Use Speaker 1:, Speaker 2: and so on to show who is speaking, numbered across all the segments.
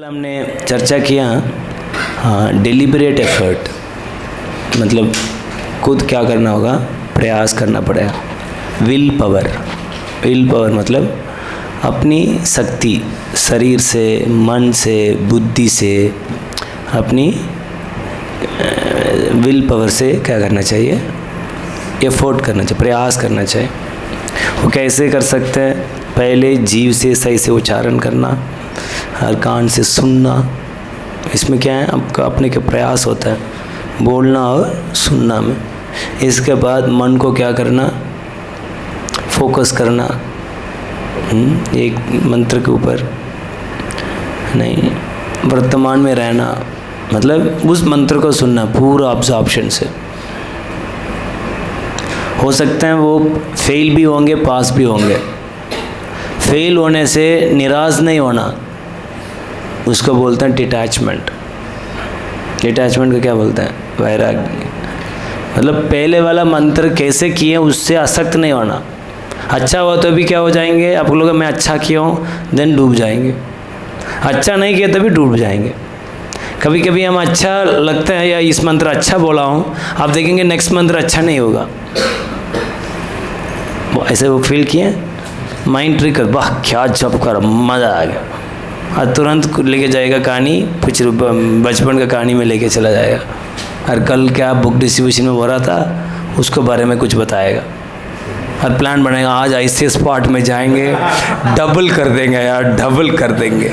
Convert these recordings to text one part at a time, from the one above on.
Speaker 1: कल हमने चर्चा किया डिलिबरेट एफर्ट, मतलब खुद क्या करना होगा, प्रयास करना पड़ेगा। विल पावर मतलब अपनी शक्ति, शरीर से, मन से, बुद्धि से, अपनी विल पावर से क्या करना चाहिए, एफर्ट करना चाहिए, प्रयास करना चाहिए। वो कैसे कर सकते हैं? पहले जीव से सही से उच्चारण करना, हर कान से सुनना। इसमें क्या है, आपका अपने के प्रयास होता है बोलना और सुनना में। इसके बाद मन को क्या करना, फोकस करना एक मंत्र के ऊपर, नहीं वर्तमान में रहना, मतलब उस मंत्र को सुनना पूरा ऑब्जॉर्प्शन से। हो सकते हैं वो फेल भी होंगे, पास भी होंगे। फेल होने से निराश नहीं होना, उसको बोलते हैं डिटैचमेंट। डिटैचमेंट को क्या बोलते हैं? वैराग्य। मतलब पहले वाला मंत्र कैसे किए उससे आसक्त नहीं होना। अच्छा हुआ तो भी क्या हो जाएंगे, आप लोग मैं अच्छा किया हूँ, देन डूब जाएंगे। अच्छा नहीं किया तभी डूब जाएंगे। कभी कभी हम अच्छा लगता है या इस मंत्र अच्छा बोला हूँ, आप देखेंगे नेक्स्ट मंत्र अच्छा नहीं होगा। वो ऐसे वो फील किए, माइंड ट्रिक कर, वाह क्या जब कर, मज़ा आ गया, और तुरंत लेके जाएगा कहानी, कुछ बचपन का कहानी में लेके चला जाएगा। और कल क्या बुक डिस्ट्रीब्यूशन में हो रहा था उसको बारे में कुछ बताएगा, और प्लान बनाएगा आज ऐसे स्पॉट में जाएंगे, डबल कर देंगे यार, डबल कर देंगे।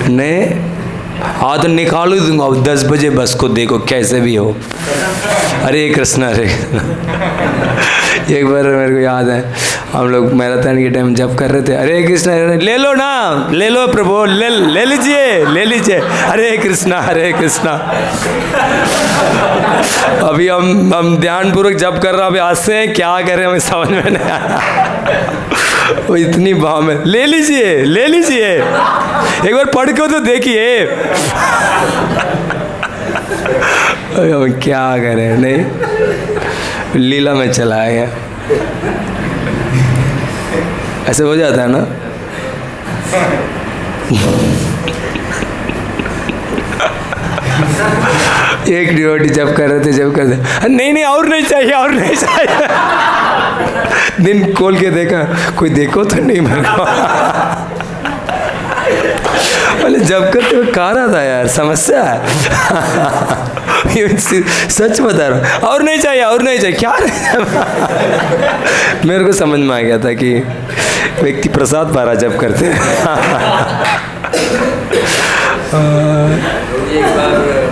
Speaker 1: नहीं हाँ तो निकाल ही दूंगा 10 बजे बस को, देखो कैसे भी हो। हरे कृष्णा हरे। एक बार मेरे को याद है, हम लोग मैराथन के टाइम जब कर रहे थे, हरे कृष्णा ले लो ना, ले लो प्रभु, ले लीजिए, हरे कृष्णा हरे कृष्णा। अभी हम ध्यानपूर्वक जब कर रहे हैं, अभी हंसते हैं, क्या करें हमें समझ में नहीं आया। वो इतनी भाव में ले लीजिए, एक बार पढ़ के तो देखिए। हम क्या करें, नहीं लीला में चला गया। ऐसे हो जाता है ना। एक डिवोटी जब कर रहे थे, नहीं और नहीं चाहिए। दिन खोल के देखा, कोई देखो तो नहीं मेरे को। बोले जब करते हुए कह रहा था यार, समस्या है। सच बता रहा हूँ, और नहीं चाहिए क्या मेरे को समझ में आ गया था कि व्यक्ति प्रसाद पा रहा जब करते हैं।
Speaker 2: एक बार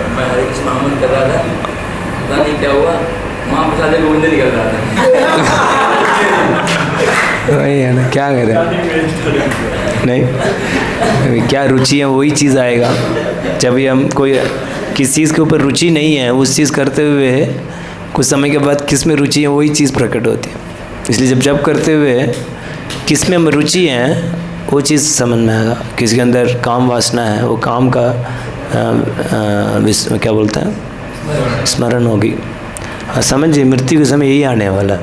Speaker 2: मैं हरे कृष्ण कर रहा था, पता नहीं क्या हुआ, माँ प्रसाद गोविंद निकल रहा था।
Speaker 1: वही है ना, क्या करें, नहीं क्या रुचि है वही चीज़ आएगा। जब भी हम कोई किस चीज़ के ऊपर रुचि नहीं है, उस चीज़ करते हुए कुछ समय के बाद किस में रुचि है वही चीज़ प्रकट होती है। इसलिए जब करते हुए किस में हम रुचि है वो चीज़ समझ में आएगा। किसी के अंदर काम वासना है, वो काम का क्या बोलते हैं, स्मरण होगी। समझिए मृत्यु के समय यही आने वाला है।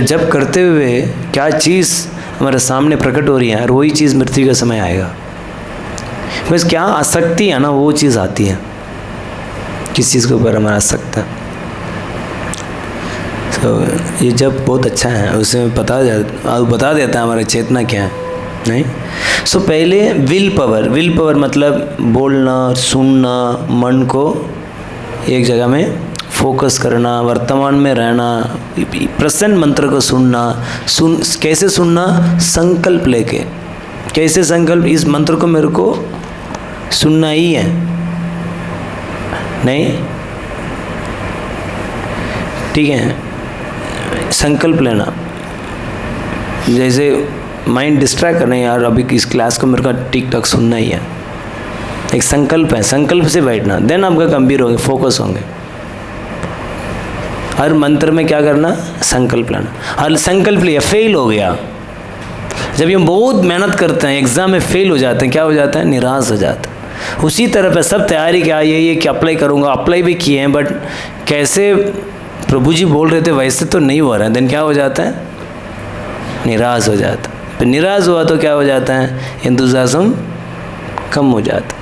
Speaker 1: जब करते हुए क्या चीज़ हमारे सामने प्रकट हो रही है, और वही चीज़ मृत्यु का समय आएगा। बस क्या आसक्ति है ना, वो चीज़ आती है, किस चीज़ के ऊपर हमारा आसक्त है। तो ये जब बहुत अच्छा है, उसमें बता देता है हमारा चेतना क्या है, नहीं। सो पहले विल पावर मतलब बोलना, सुनना, मन को एक जगह में फोकस करना, वर्तमान में रहना, प्रसन्न मंत्र को सुनना। कैसे सुनना? संकल्प लेके। कैसे संकल्प? इस मंत्र को मेरे को सुनना ही है, नहीं ठीक है, संकल्प लेना। जैसे माइंड डिस्ट्रैक्ट करना, यार अभी इस क्लास को मेरे को टिक टॉक सुनना ही है, एक संकल्प है, संकल्प से बैठना, देन आपका गंभीर होंगे, फोकस होंगे। हर मंत्र में क्या करना? संकल्प लेना। हर संकल्प लिया, फेल हो गया। जब हम बहुत मेहनत करते हैं, एग्जाम में फेल हो जाते हैं, क्या हो जाता है? निराश हो जाता है। उसी तरह पे सब तैयारी क्या ये कि अप्लाई करूँगा, अप्लाई भी किए हैं, बट कैसे प्रभु जी बोल रहे थे वैसे तो नहीं हो रहा है, देन क्या हो जाता है? निराश हो जाता है। फिर निराश हुआ तो क्या हो जाता है? एंथुसियाज्म कम हो जाता है।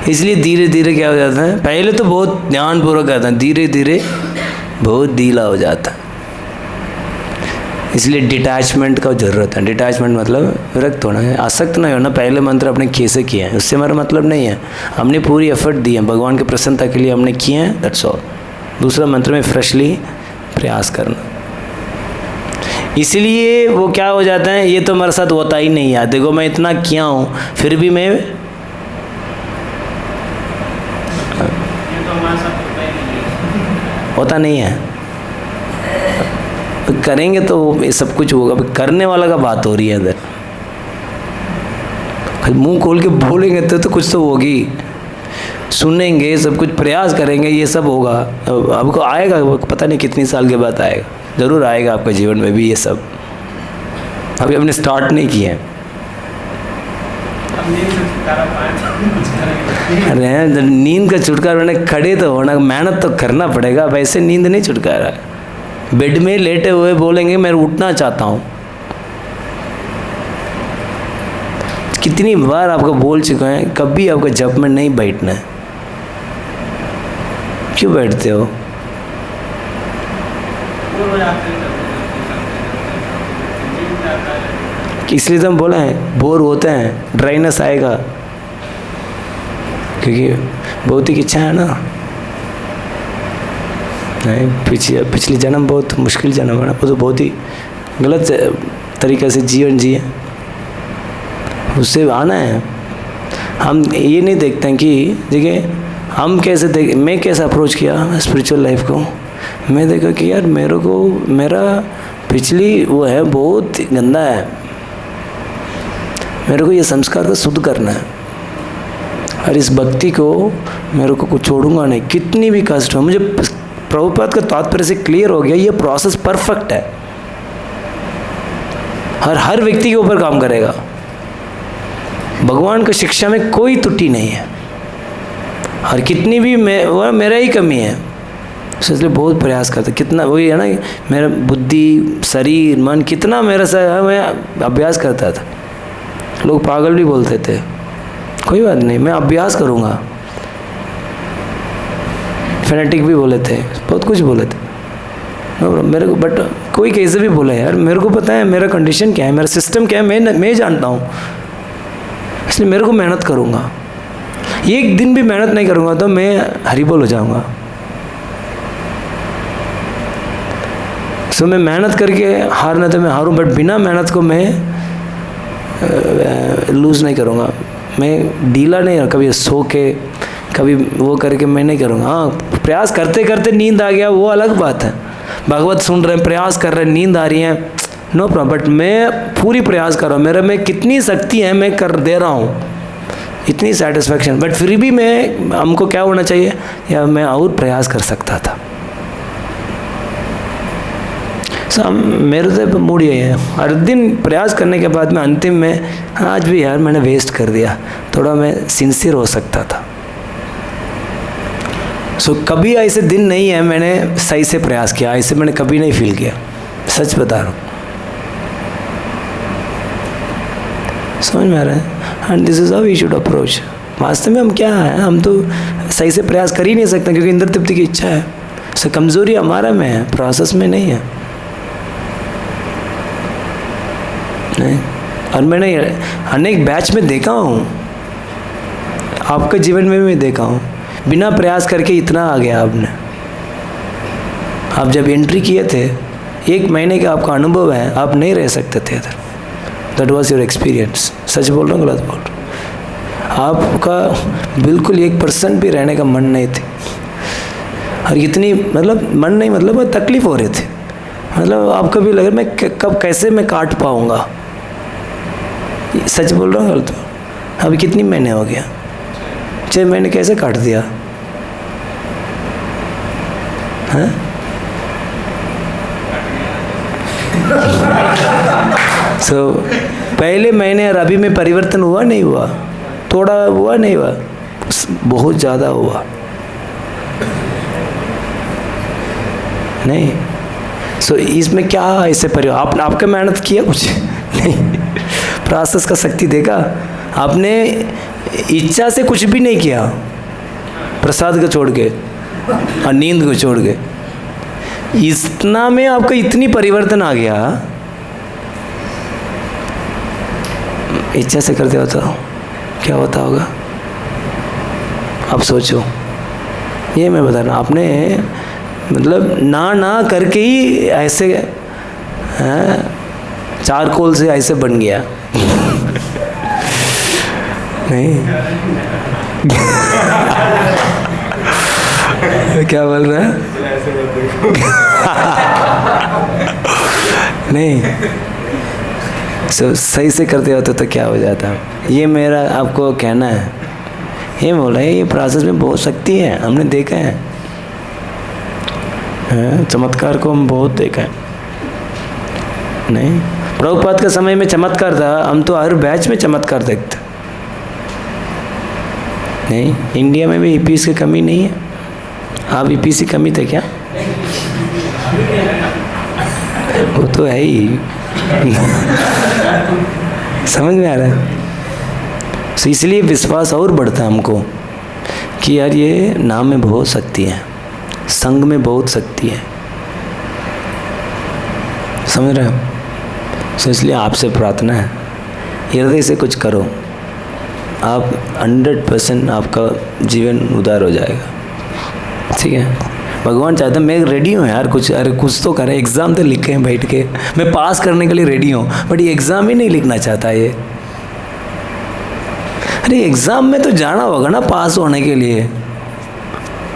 Speaker 1: इसलिए धीरे धीरे क्या हो जाता है, पहले तो बहुत ध्यानपूर्वक करता है, धीरे धीरे बहुत ढीला हो जाता है। इसलिए डिटैचमेंट का ज़रूरत है। डिटैचमेंट मतलब विरक्त होना है, आसक्त नहीं होना। पहले मंत्र अपने कैसे किए हैं उससे हमारा मतलब नहीं है, हमने पूरी एफर्ट दी है भगवान की प्रसन्नता के लिए, हमने किए हैं, दैट्स ऑल। दूसरा मंत्र में फ्रेशली प्रयास करना। इसलिए वो क्या हो जाता है, ये तो हमारे साथ होता ही नहीं है। देखो मैं इतना किया हूँ फिर भी मैं, होता नहीं है। करेंगे तो ये सब कुछ होगा, करने वाला का बात हो रही है इधर। मुंह खोल के बोलेंगे तो कुछ तो होगी, सुनेंगे, सब कुछ प्रयास करेंगे, ये सब होगा। आपको आएगा, पता नहीं कितनी साल के बाद आएगा, ज़रूर आएगा आपके जीवन में भी ये सब। अभी हमने स्टार्ट नहीं किए हैं। अरे नींद का छुटकारा होने, खड़े तो होना, मेहनत तो करना पड़ेगा। वैसे नींद नहीं छुटकारा। बेड में लेटे हुए बोलेंगे मैं उठना चाहता हूँ, कितनी बार आपको बोल चुका है, कभी आपको जब में नहीं बैठना है। क्यों बैठते हो? इसलिए तो हम बोले हैं बोर होते हैं, ड्राइनेस आएगा, क्योंकि भौतिक इच्छा है ना। नहीं, पिछली जन्म बहुत मुश्किल जन्म है ना, वो तो बहुत ही गलत तरीके से जीवन जिए, उससे आना है। हम ये नहीं देखते हैं कि देखिए हम कैसे मैं कैसे अप्रोच किया स्पिरिचुअल लाइफ को। मैं देखा कि यार मेरे को मेरा पिछली वो है बहुत गंदा है, मेरे को ये संस्कार को शुद्ध करना है, और इस भक्ति को मेरे को कुछ छोड़ूंगा नहीं, कितनी भी कष्ट हो। मुझे प्रभुपाद का तात्पर्य से क्लियर हो गया, ये प्रोसेस परफेक्ट है, हर व्यक्ति के ऊपर काम करेगा। भगवान की शिक्षा में कोई त्रुटि नहीं है, और कितनी भी वो मेरा ही कमी है, इसलिए बहुत प्रयास करता। कितना वही है ना, मेरा बुद्धि, शरीर, मन कितना मेरे से मैं अभ्यास करता था। लोग पागल भी बोलते थे, कोई बात नहीं, मैं अभ्यास करूँगा। फेनेटिक भी बोले थे, बहुत कुछ बोले थे मेरे को, बट कोई कैसे भी बोला यार, मेरे को पता है मेरा कंडीशन क्या है, मेरा सिस्टम क्या है, मैं जानता हूँ, इसलिए मेरे को मेहनत करूँगा। एक दिन भी मेहनत नहीं करूँगा तो मैं हरिबोल हो जाऊँगा। सो मैं मेहनत करके हारना तो मैं हारूँ, बट बिना मेहनत को मैं लूज़ नहीं करूँगा। मैं ढीला नहीं, कभी सो के कभी वो करके मैं नहीं करूँगा। हाँ, प्रयास करते करते नींद आ गया वो अलग बात है। भगवत सुन रहे हैं, प्रयास कर रहे हैं, नींद आ रही है, नो प्रॉब्लम, बट मैं पूरी प्रयास कर रहा हूँ, मेरे में कितनी शक्ति है मैं कर दे रहा हूँ, इतनी सेटिस्फैक्शन। बट फिर भी हमको क्या होना चाहिए, या मैं और प्रयास कर सकता था। मेरे तो मूड यही है, हर दिन प्रयास करने के बाद में अंतिम में आज भी यार मैंने वेस्ट कर दिया, थोड़ा मैं सिंसियर हो सकता था। कभी ऐसे दिन नहीं है मैंने सही से प्रयास किया, ऐसे मैंने कभी नहीं फील किया, सच बता रहा हूँ। समझ में आ रहा है? And this is how we should approach. वास्तव में हम क्या है, हम तो सही से प्रयास कर ही नहीं सकते, क्योंकि इंद्र तृप्ति की इच्छा है। कमज़ोरी हमारा में है, प्रोसेस में नहीं है। नहीं, और मैंने अनेक बैच में देखा हूँ, आपके जीवन में भी देखा हूँ, बिना प्रयास करके इतना आ गया आपने। आप जब एंट्री किए थे, 1 महीने का आपका अनुभव है, आप नहीं रह सकते थे इधर। That was your experience. सच बोल रहा हूँ गलत बोल रहा हूँ? आपका बिल्कुल 1% भी रहने का मन नहीं थी, और इतनी मन नहीं, तकलीफ हो रहे थे, आपको भी लग रहा मैं कब कैसे मैं काट पाऊँगा। सच बोल रहा हूँ गलत? अभी कितनी महीने हो गया, 6 महीने कैसे काट दिया? हाँ, पहले महीने और अभी में परिवर्तन हुआ नहीं हुआ? थोड़ा हुआ नहीं हुआ? बहुत ज़्यादा हुआ। नहीं, इसमें क्या ऐसे आपने मेहनत किया कुछ नहीं, प्रोसेस का शक्ति देखा आपने। इच्छा से कुछ भी नहीं किया, प्रसाद को छोड़ के और नींद को छोड़ के, इतना में आपका इतनी परिवर्तन आ गया। इच्छा से करते हो तो क्या होता होगा? अब सोचो, ये मैं बता रहा हूँ, आपने मतलब ना करके ही ऐसे चारकोल से ऐसे बन गया। नहीं क्या बोल रहा है? नहीं, सही से करते हो तो क्या हो जाता? ये मेरा आपको कहना है, ये बोल रहा है, ये प्रोसेस में बहुत शक्ति है, हमने देखा है, चमत्कार को हम बहुत देखा है। नहीं, प्रभुपाद के समय में चमत्कार था, हम तो हर बैच में चमत्कार देखते। नहीं, इंडिया में भी ईपीस की कमी नहीं है। आप ईपीस की कमी थे क्या? वो तो है ही। समझ में आ रहा है? तो इसलिए विश्वास और बढ़ता है हमको कि यार ये नाम में बहुत शक्ति है, संग में बहुत शक्ति है। समझ रहे हो? तो इसलिए आपसे प्रार्थना है, हृदय से कुछ करो, आप 100% आपका जीवन उदार हो जाएगा। ठीक है? भगवान चाहता है, मैं रेडी हूँ यार, कुछ तो करें, एग्ज़ाम तो लिखे हैं बैठ के, मैं पास करने के लिए रेडी हूँ, बट ये एग्ज़ाम ही नहीं लिखना चाहता ये। अरे एग्ज़ाम में तो जाना होगा ना पास होने के लिए,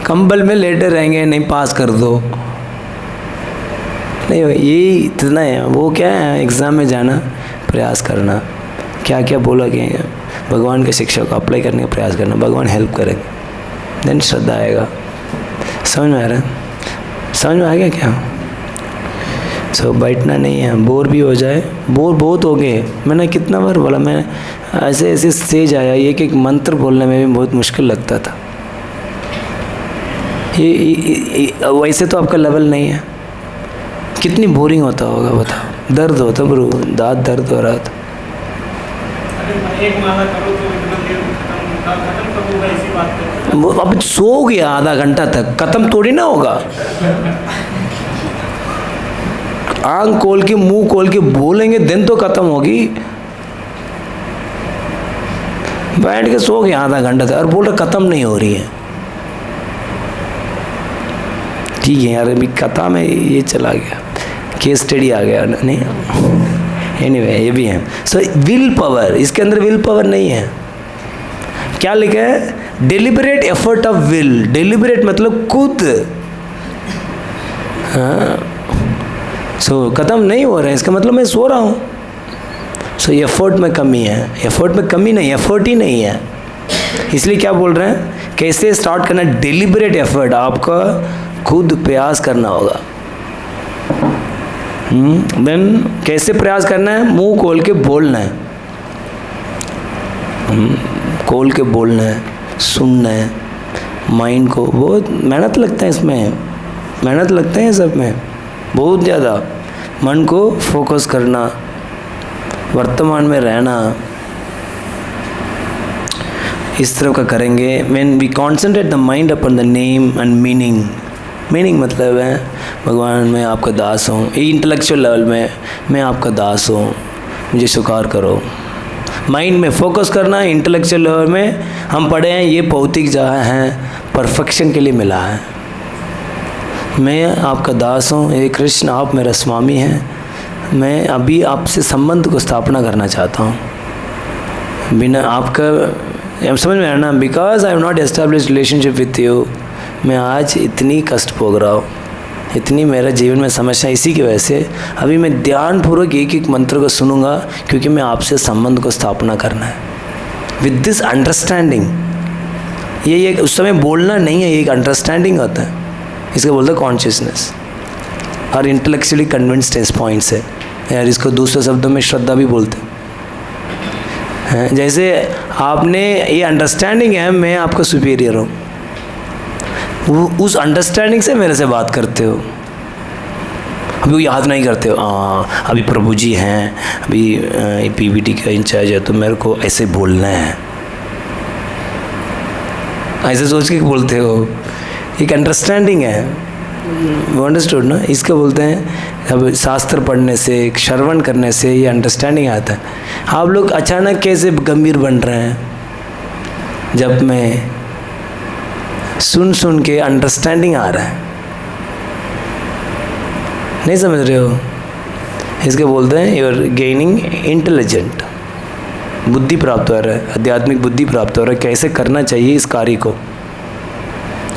Speaker 1: कंबल में लेटे रहेंगे, नहीं पास कर दो, नहीं यही इतना है। वो क्या है, एग्ज़ाम में जाना, प्रयास करना, क्या क्या बोला कि भगवान के शिक्षा को अप्लाई करने का प्रयास करना, भगवान हेल्प करेंगे, देन श्रद्धा आएगा। समझ में आ रहा है? समझ में आ गया क्या? सो बैठना नहीं है, बोर भी हो जाए, बोर बहुत हो गए। मैंने कितना बार बोला, मैं ऐसे स्टेज आया, एक मंत्र बोलने में भी बहुत मुश्किल लगता था। ये वैसे तो आपका लेवल नहीं है, कितनी बोरिंग होता होगा बताओ, दर्द होता ब्रो, दांत दर्द हो रहा था।
Speaker 3: एक माला करो तो इतना देर खत्म कब होगा, इसी बात पे
Speaker 1: अब सो गया आधा घंटा तक, खत्म थोड़ी ना होगा। आंख खोल के मुंह खोल के बोलेंगे दिन तो खत्म होगी। बैठ के सो गया आधा घंटा तक और बोल रहे खत्म नहीं हो रही है। ठीक है यार, अभी कथा में ये चला गया, केस स्टडी आ गया नहीं। एनीवे ये भी है। सो विल पावर, इसके अंदर विल पावर नहीं है। क्या लिखा है? Deliberate effort of will. Deliberate मतलब खुद। हाँ, सो खत्म नहीं हो रहा है, इसका मतलब मैं सो रहा हूँ। सो एफर्ट में कमी है। एफर्ट में कमी नहीं, एफर्ट ही नहीं है। इसलिए क्या बोल रहे हैं, कैसे स्टार्ट करना? डेलिबरेट एफर्ट, आपका खुद प्रयास करना होगा। देन कैसे प्रयास करना है? मुंह खोल के बोलना है, खोल के बोलना है, सुनना है। माइंड को बहुत मेहनत लगता है, इसमें मेहनत लगता है सब में बहुत ज़्यादा। मन को फोकस करना, वर्तमान में रहना, इस तरह का करेंगे। When we concentrate the mind upon the name and meaning. Meaning मतलब है भगवान मैं आपका दास हूँ। ये इंटेलेक्चुअल लेवल में मैं आपका दास हूँ, मुझे स्वीकार करो। माइंड में फोकस करना। इंटेलेक्चुअल लेवल में हम पढ़े हैं ये भौतिक जहाँ है परफेक्शन के लिए मिला है। मैं आपका दास हूँ, हे कृष्ण आप मेरा स्वामी हैं। मैं अभी आपसे संबंध को स्थापना करना चाहता हूँ बिना आपका, समझ में आना, because I have not established relationship with you. मैं आज इतनी कष्ट भोग रहा हूँ, इतनी मेरा जीवन में समस्या, इसी की वजह से अभी मैं ध्यानपूर्वक एक एक मंत्र को सुनूंगा, क्योंकि मैं आपसे संबंध को स्थापना करना है। विद दिस अंडरस्टैंडिंग, ये उस समय बोलना नहीं है, ये एक अंडरस्टैंडिंग होता है, इसको बोलते हैं कॉन्शियसनेस। और इंटेलेक्चुअली कन्विंस्ड इस पॉइंट से यार, इसको दूसरे शब्दों में श्रद्धा भी बोलते हैं। जैसे आपने ये अंडरस्टैंडिंग है मैं आपका सुपीरियर हूँ, उस अंडरस्टैंडिंग से मेरे से बात करते हो। अभी वो याद नहीं करते हो, अभी प्रभु जी हैं, अभी पीबीटी का इंचार्ज है, तो मेरे को ऐसे बोलना है। ऐसे सोच के बोलते हो, एक अंडरस्टैंडिंग है, वो अंडरस्टूड ना, इसके बोलते हैं। अब शास्त्र पढ़ने से, श्रवण करने से ये अंडरस्टैंडिंग आता है। आप लोग अचानक कैसे गंभीर बन रहे हैं? जब मैं सुन के अंडरस्टैंडिंग आ रहा है, नहीं समझ रहे हो? इसके बोलते हैं यू आर गेनिंग इंटेलिजेंट, बुद्धि प्राप्त हो रहा है, आध्यात्मिक बुद्धि प्राप्त हो रहा है, कैसे करना चाहिए इस कार्य को,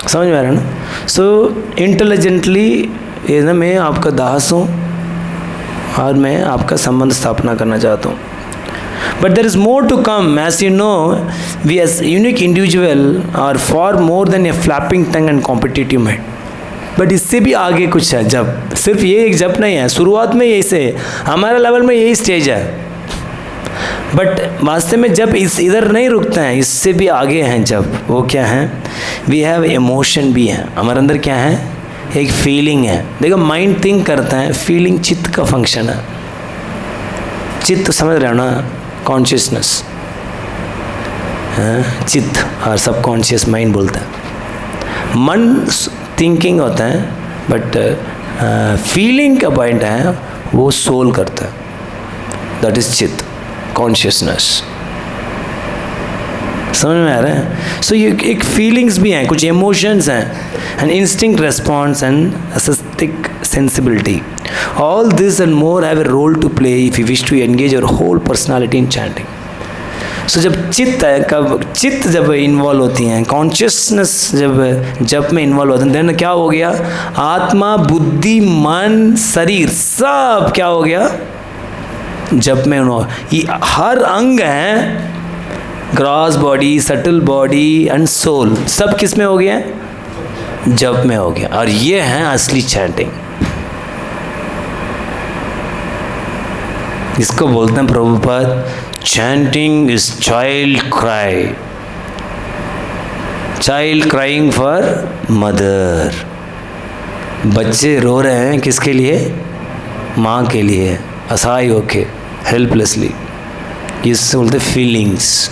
Speaker 1: समझ में आ रहा है ना? सो इंटेलिजेंटली ये ना, मैं आपका दास हूँ और मैं आपका संबंध स्थापना करना चाहता हूँ। But there is more to come, as you know we as unique individual are far more than a flapping tongue and competitive mind. But इससे भी आगे कुछ है। जब सिर्फ ये एक जप नहीं है, शुरुआत में यही से हमारे लेवल में यही स्टेज है, बट वास्तव में जब इस इधर नहीं रुकते हैं, इससे भी आगे हैं जब। वो क्या है? वी हैव इमोशन भी है हमारे अंदर। क्या है? एक फीलिंग है। देखो माइंड थिंक करता है, फीलिंग चित्त का फंक्शन है। चित्त समझ रहे हो ना? कॉन्शियसनेस, चित्त और सबकॉन्शियस माइंड बोलता है। मन थिंकिंग होता है, बट फीलिंग का पॉइंट है वो सोल करता है, दैट इज चित्त, कॉन्शियसनेस। समझ में आ रहा है? सो ये एक फीलिंग्स भी हैं, कुछ इमोशंस हैं, and instinct response and aesthetic sensibility. All this and more have a role to play if you wish to engage your whole personality in chanting. So जब चित्त है, कब चित्त जब इन्वॉल्व होती हैं, कॉन्शियसनेस जब में इन्वॉल्व होते हैं, देन क्या हो गया? आत्मा, बुद्धि, मन, शरीर सब क्या हो गया? जब में ये हर अंग है, gross body, subtle body and soul, सब किस में हो गया? जब में हो गया। और ये है असली चैंटिंग। इसको बोलते हैं Prabhupada, chanting is child cry, child crying for mother. बच्चे रो रहे हैं किसके लिए? माँ के लिए, असहाय होके, हेल्पलेसली। इससे बोलते फीलिंग्स।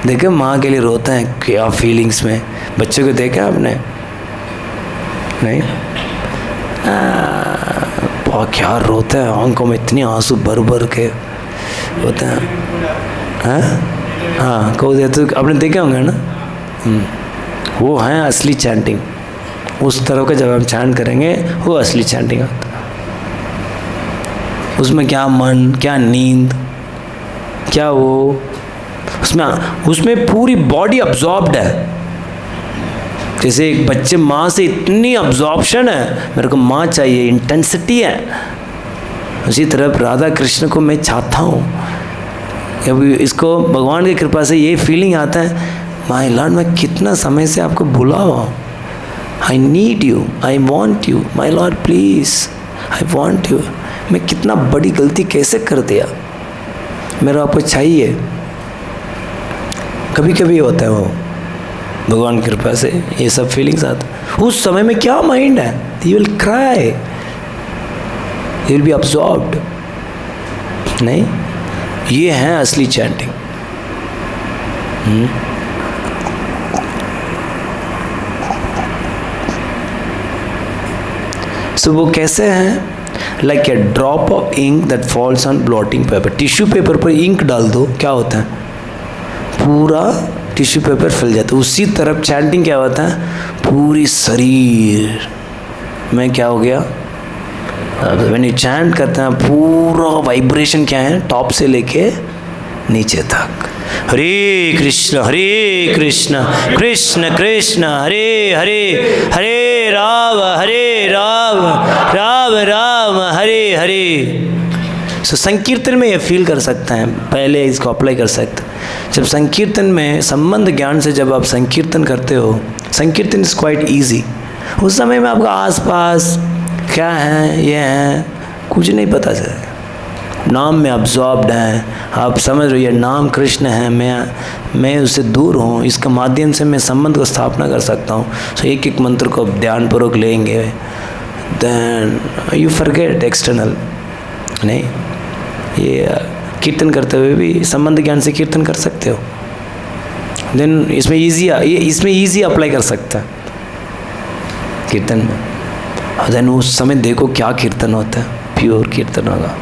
Speaker 1: देखो माँ के लिए रोते हैं, क्या फीलिंग्स में। बच्चों को देखा आपने? नहीं? बहुत क्या रोते हैं, आंखों में इतनी आंसू भर भर के होते हैं। हाँ, कहो दे तो आपने देखे होंगे ना। वो हैं असली चैंटिंग। उस तरह का जब हम चैंट करेंगे, वो असली चैंटिंग होता है। उसमें क्या मन, क्या नींद, क्या वो, उसमें पूरी बॉडी अब्जॉर्ब्ड है। जैसे एक बच्चे माँ से इतनी अब्जॉर्प्शन है, मेरे को माँ चाहिए, इंटेंसिटी है। उसी तरह राधा कृष्ण को मैं चाहता हूँ। अभी इसको भगवान की कृपा से ये फीलिंग आता है, माय लॉर्ड मैं कितना समय से आपको बुला हुआ हूँ, I need you, I want you, my Lord please, I want you. मैं कितना बड़ी गलती कैसे कर दिया, मेरा आपको चाहिए। कभी कभी होता है वो, भगवान की कृपा से ये सब फीलिंग्स आते। उस समय में क्या माइंड है? You will cry, you will be absorbed. नहीं, ये है असली चैंटिंग। सो वो कैसे हैं? Like a drop of ink that falls on blotting paper. Tissue paper पर इंक डाल दो, क्या होता है? पूरा टिश्यू पेपर फैल जाता है। उसी तरफ चैंटिंग क्या होता है? पूरी शरीर में क्या हो गया? व्हेन यू चैंट करते हैं, पूरा वाइब्रेशन क्या है? टॉप से लेके नीचे तक। हरे कृष्ण कृष्ण कृष्ण हरे हरे, हरे राम राम राम हरे हरे। सो संकीर्तन में ये फील कर सकते हैं, पहले इसको अप्लाई कर सकते हैं। जब संकीर्तन में संबंध ज्ञान से जब आप संकीर्तन करते हो, संकीर्तन इज़ क्वाइट ईजी। उस समय में आपका आसपास क्या है, ये है, कुछ नहीं पता चलेगा। नाम में अब्जॉर्ब्ड हैं, आप समझ रहे हो, ये नाम कृष्ण है, मैं उससे दूर हूँ, इसका माध्यम से मैं संबंध को स्थापना कर सकता हूँ। सो एक एक मंत्र को ध्यानपूर्वक लेंगे, देन यू फॉरगेट एक्सटर्नल। नहीं, ये कीर्तन करते हुए भी संबंध ज्ञान से कीर्तन कर सकते हो। देन इसमें ईजी अप्लाई कर सकता है कीर्तन में। देन उस समय देखो क्या कीर्तन होता है, प्योर कीर्तन होगा।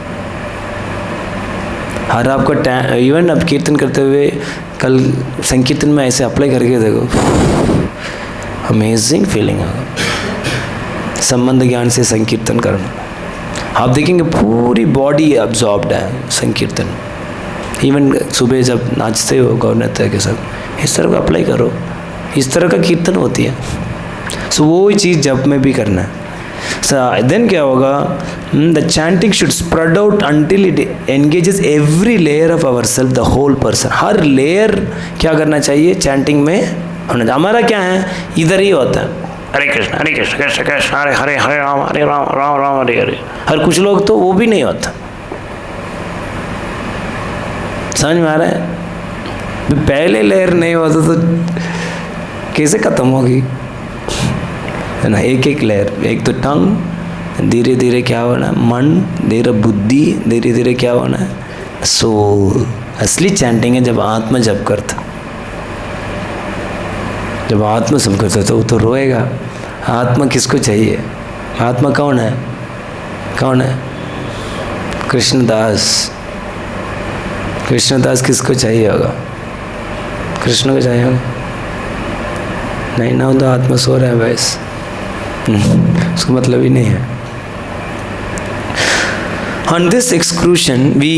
Speaker 1: हर आपका इवन अब कीर्तन करते हुए कल संकीर्तन में ऐसे अप्लाई करके देखो, अमेजिंग फीलिंग होगा। संबंध ज्ञान से संकीर्तन करना, आप देखेंगे पूरी बॉडी अब्जॉर्ब्ड है संकीर्तन। इवन सुबह जब नाचते हो गौ नृत्य के साथ, इस तरह का अप्लाई करो, इस तरह का कीर्तन होती है। सो वो चीज़ जब में भी करना है। देन क्या होगा, the chanting should spread out until it engages every layer of our self, the whole person. हर लेयर क्या करना चाहिए चैंटिंग में होना। हमारा क्या है, इधर ही होता है हरे कृष्ण कृष्ण कृष्ण हरे हरे, हरे राम राम राम हरे हरे। हर कुछ लोग तो वो भी नहीं होता। समझ में आ रहा है? पहले लेयर नहीं होता तो कैसे खत्म होगी, है ना? एक एक लेयर, एक तो टंग, धीरे धीरे क्या होना है मन, धीरे बुद्धि, धीरे धीरे क्या होना है सोल। असली चैंटिंग है जब आत्मा जप करता, जब आत्मा सब करता तो वो तो रोएगा। आत्मा किसको चाहिए? आत्मा कौन है? कौन है? कृष्णदास। कृष्णदास किसको चाहिए होगा? कृष्ण को चाहिए होगा? नहीं ना, तो आत्मा सो रहा है वैस, उसको मतलब ही नहीं है। On this excursion, we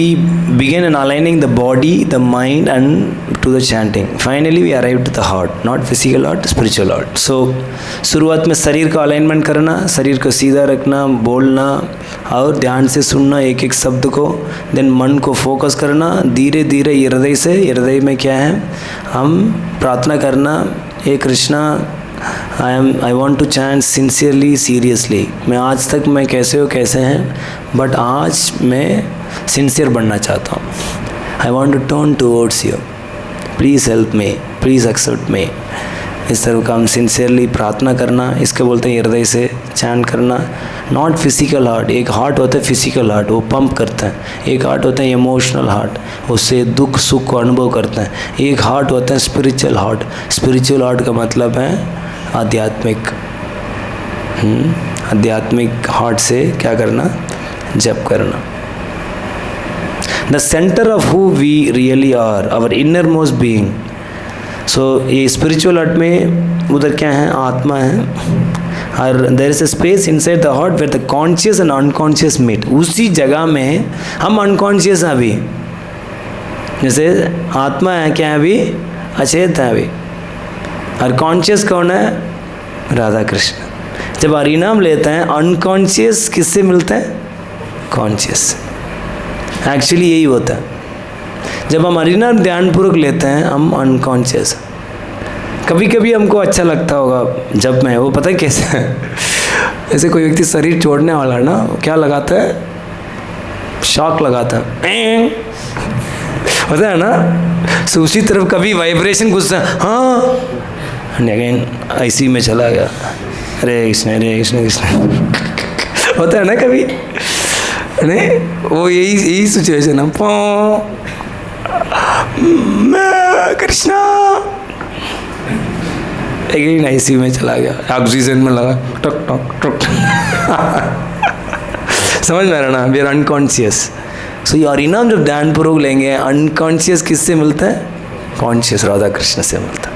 Speaker 1: began in aligning the body, the mind, and to the chanting. Finally, we arrived at the heart, not physical heart, spiritual heart. So, शुरुआत में शरीर का अलाइनमेंट करना, शरीर को सीधा रखना, बोलना और ध्यान से सुनना एक एक शब्द को। देन मन को फोकस करना, धीरे धीरे हृदय से, हृदय में क्या है, हम प्रार्थना करना, हे Krishna I want to chant sincerely seriously. मैं आज तक मैं कैसे हो कैसे हैं, बट आज मैं सिंसियर बनना चाहता हूँ। I want to turn towards you, please help me, please accept me. इस तरह का हम सिंसियरली प्रार्थना करना, इसके बोलते हैं हृदय से चैंट करना। नॉट फिजिकल हार्ट, एक हार्ट होता है फिजिकल हार्ट, वो पंप करता है। एक हार्ट होता है इमोशनल हार्ट, उससे दुख सुख को अनुभव करता है। एक हार्ट होता है स्पिरिचुअल हार्ट। स्पिरिचुअल हार्ट का मतलब है आध्यात्मिक। आध्यात्मिक हार्ट से क्या करना, जप करना। The centre of who we really are, our innermost being. So ये स्पिरिचुअल हार्ट में उधर क्या है, आत्मा है। और there is a space inside the heart where the conscious and unconscious meet. उसी जगह में हम अनकॉन्शियस हैं अभी, जैसे आत्मा है क्या है अभी, अचेत है अभी, और कॉन्शियस कौन है, राधा कृष्ण। जब हरिनाम लेते हैं अनकॉन्शियस किससे मिलता है, कॉन्शियस। एक्चुअली यही होता है, जब हम हरिनाम ध्यानपूर्वक लेते हैं हम अनकॉन्शियस। कभी कभी हमको अच्छा लगता होगा जब मैं, वो पता है कैसे है, ऐसे कोई व्यक्ति शरीर छोड़ने वाला ना, क्या लगाता है, शॉक लगाता है, होता है ना। सो उसी तरफ कभी वाइब्रेशन गुस्सा, हाँ अगेन ऐसी में चला गया, हरे कृष्ण कृष्ण होता है ना कभी, नहीं वो यही सिचुएशन है। मैं कृष्णा अगेन ऐसी में चला गया, ऑक्सीजन में लगा, टक टक टक समझ में आ रहा ना, वी आर अनकॉन्शियस। सो ये हरिनाम जब ध्यानपूर्वक लेंगे, अनकॉन्शियस किससे मिलता है, कॉन्शियस राधा कृष्ण से मिलता है।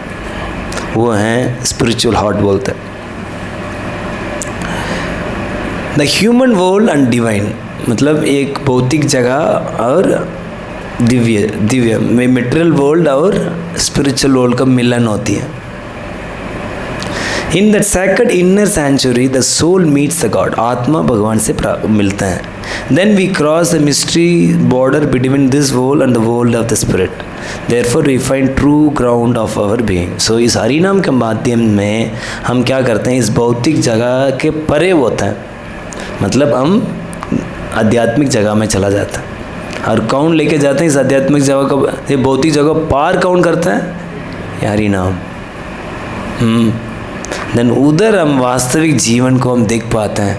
Speaker 1: वो हैं स्पिरिचुअल हार्ट बोलते हैं। The human world and divine, मतलब एक भौतिक जगह और दिव्य में मेटेरियल वर्ल्ड और स्पिरिचुअल वर्ल्ड का मिलन होती है। In that sacred inner sanctuary the soul meets the god, आत्मा भगवान से मिलता है। Then we cross the mystery border between this world and the world of the spirit, therefore we find true ground of our being. So इस हरिनाम के माध्यम में हम क्या करते हैं, इस भौतिक जगह के परे होता है, मतलब हम आध्यात्मिक जगह में चला जाता है। और कौन लेके जाते हैं इस आध्यात्मिक जगह को, ये भौतिक जगह पार कौन करता है, हरिनाम। देन उधर हम वास्तविक जीवन को हम देख पाते हैं,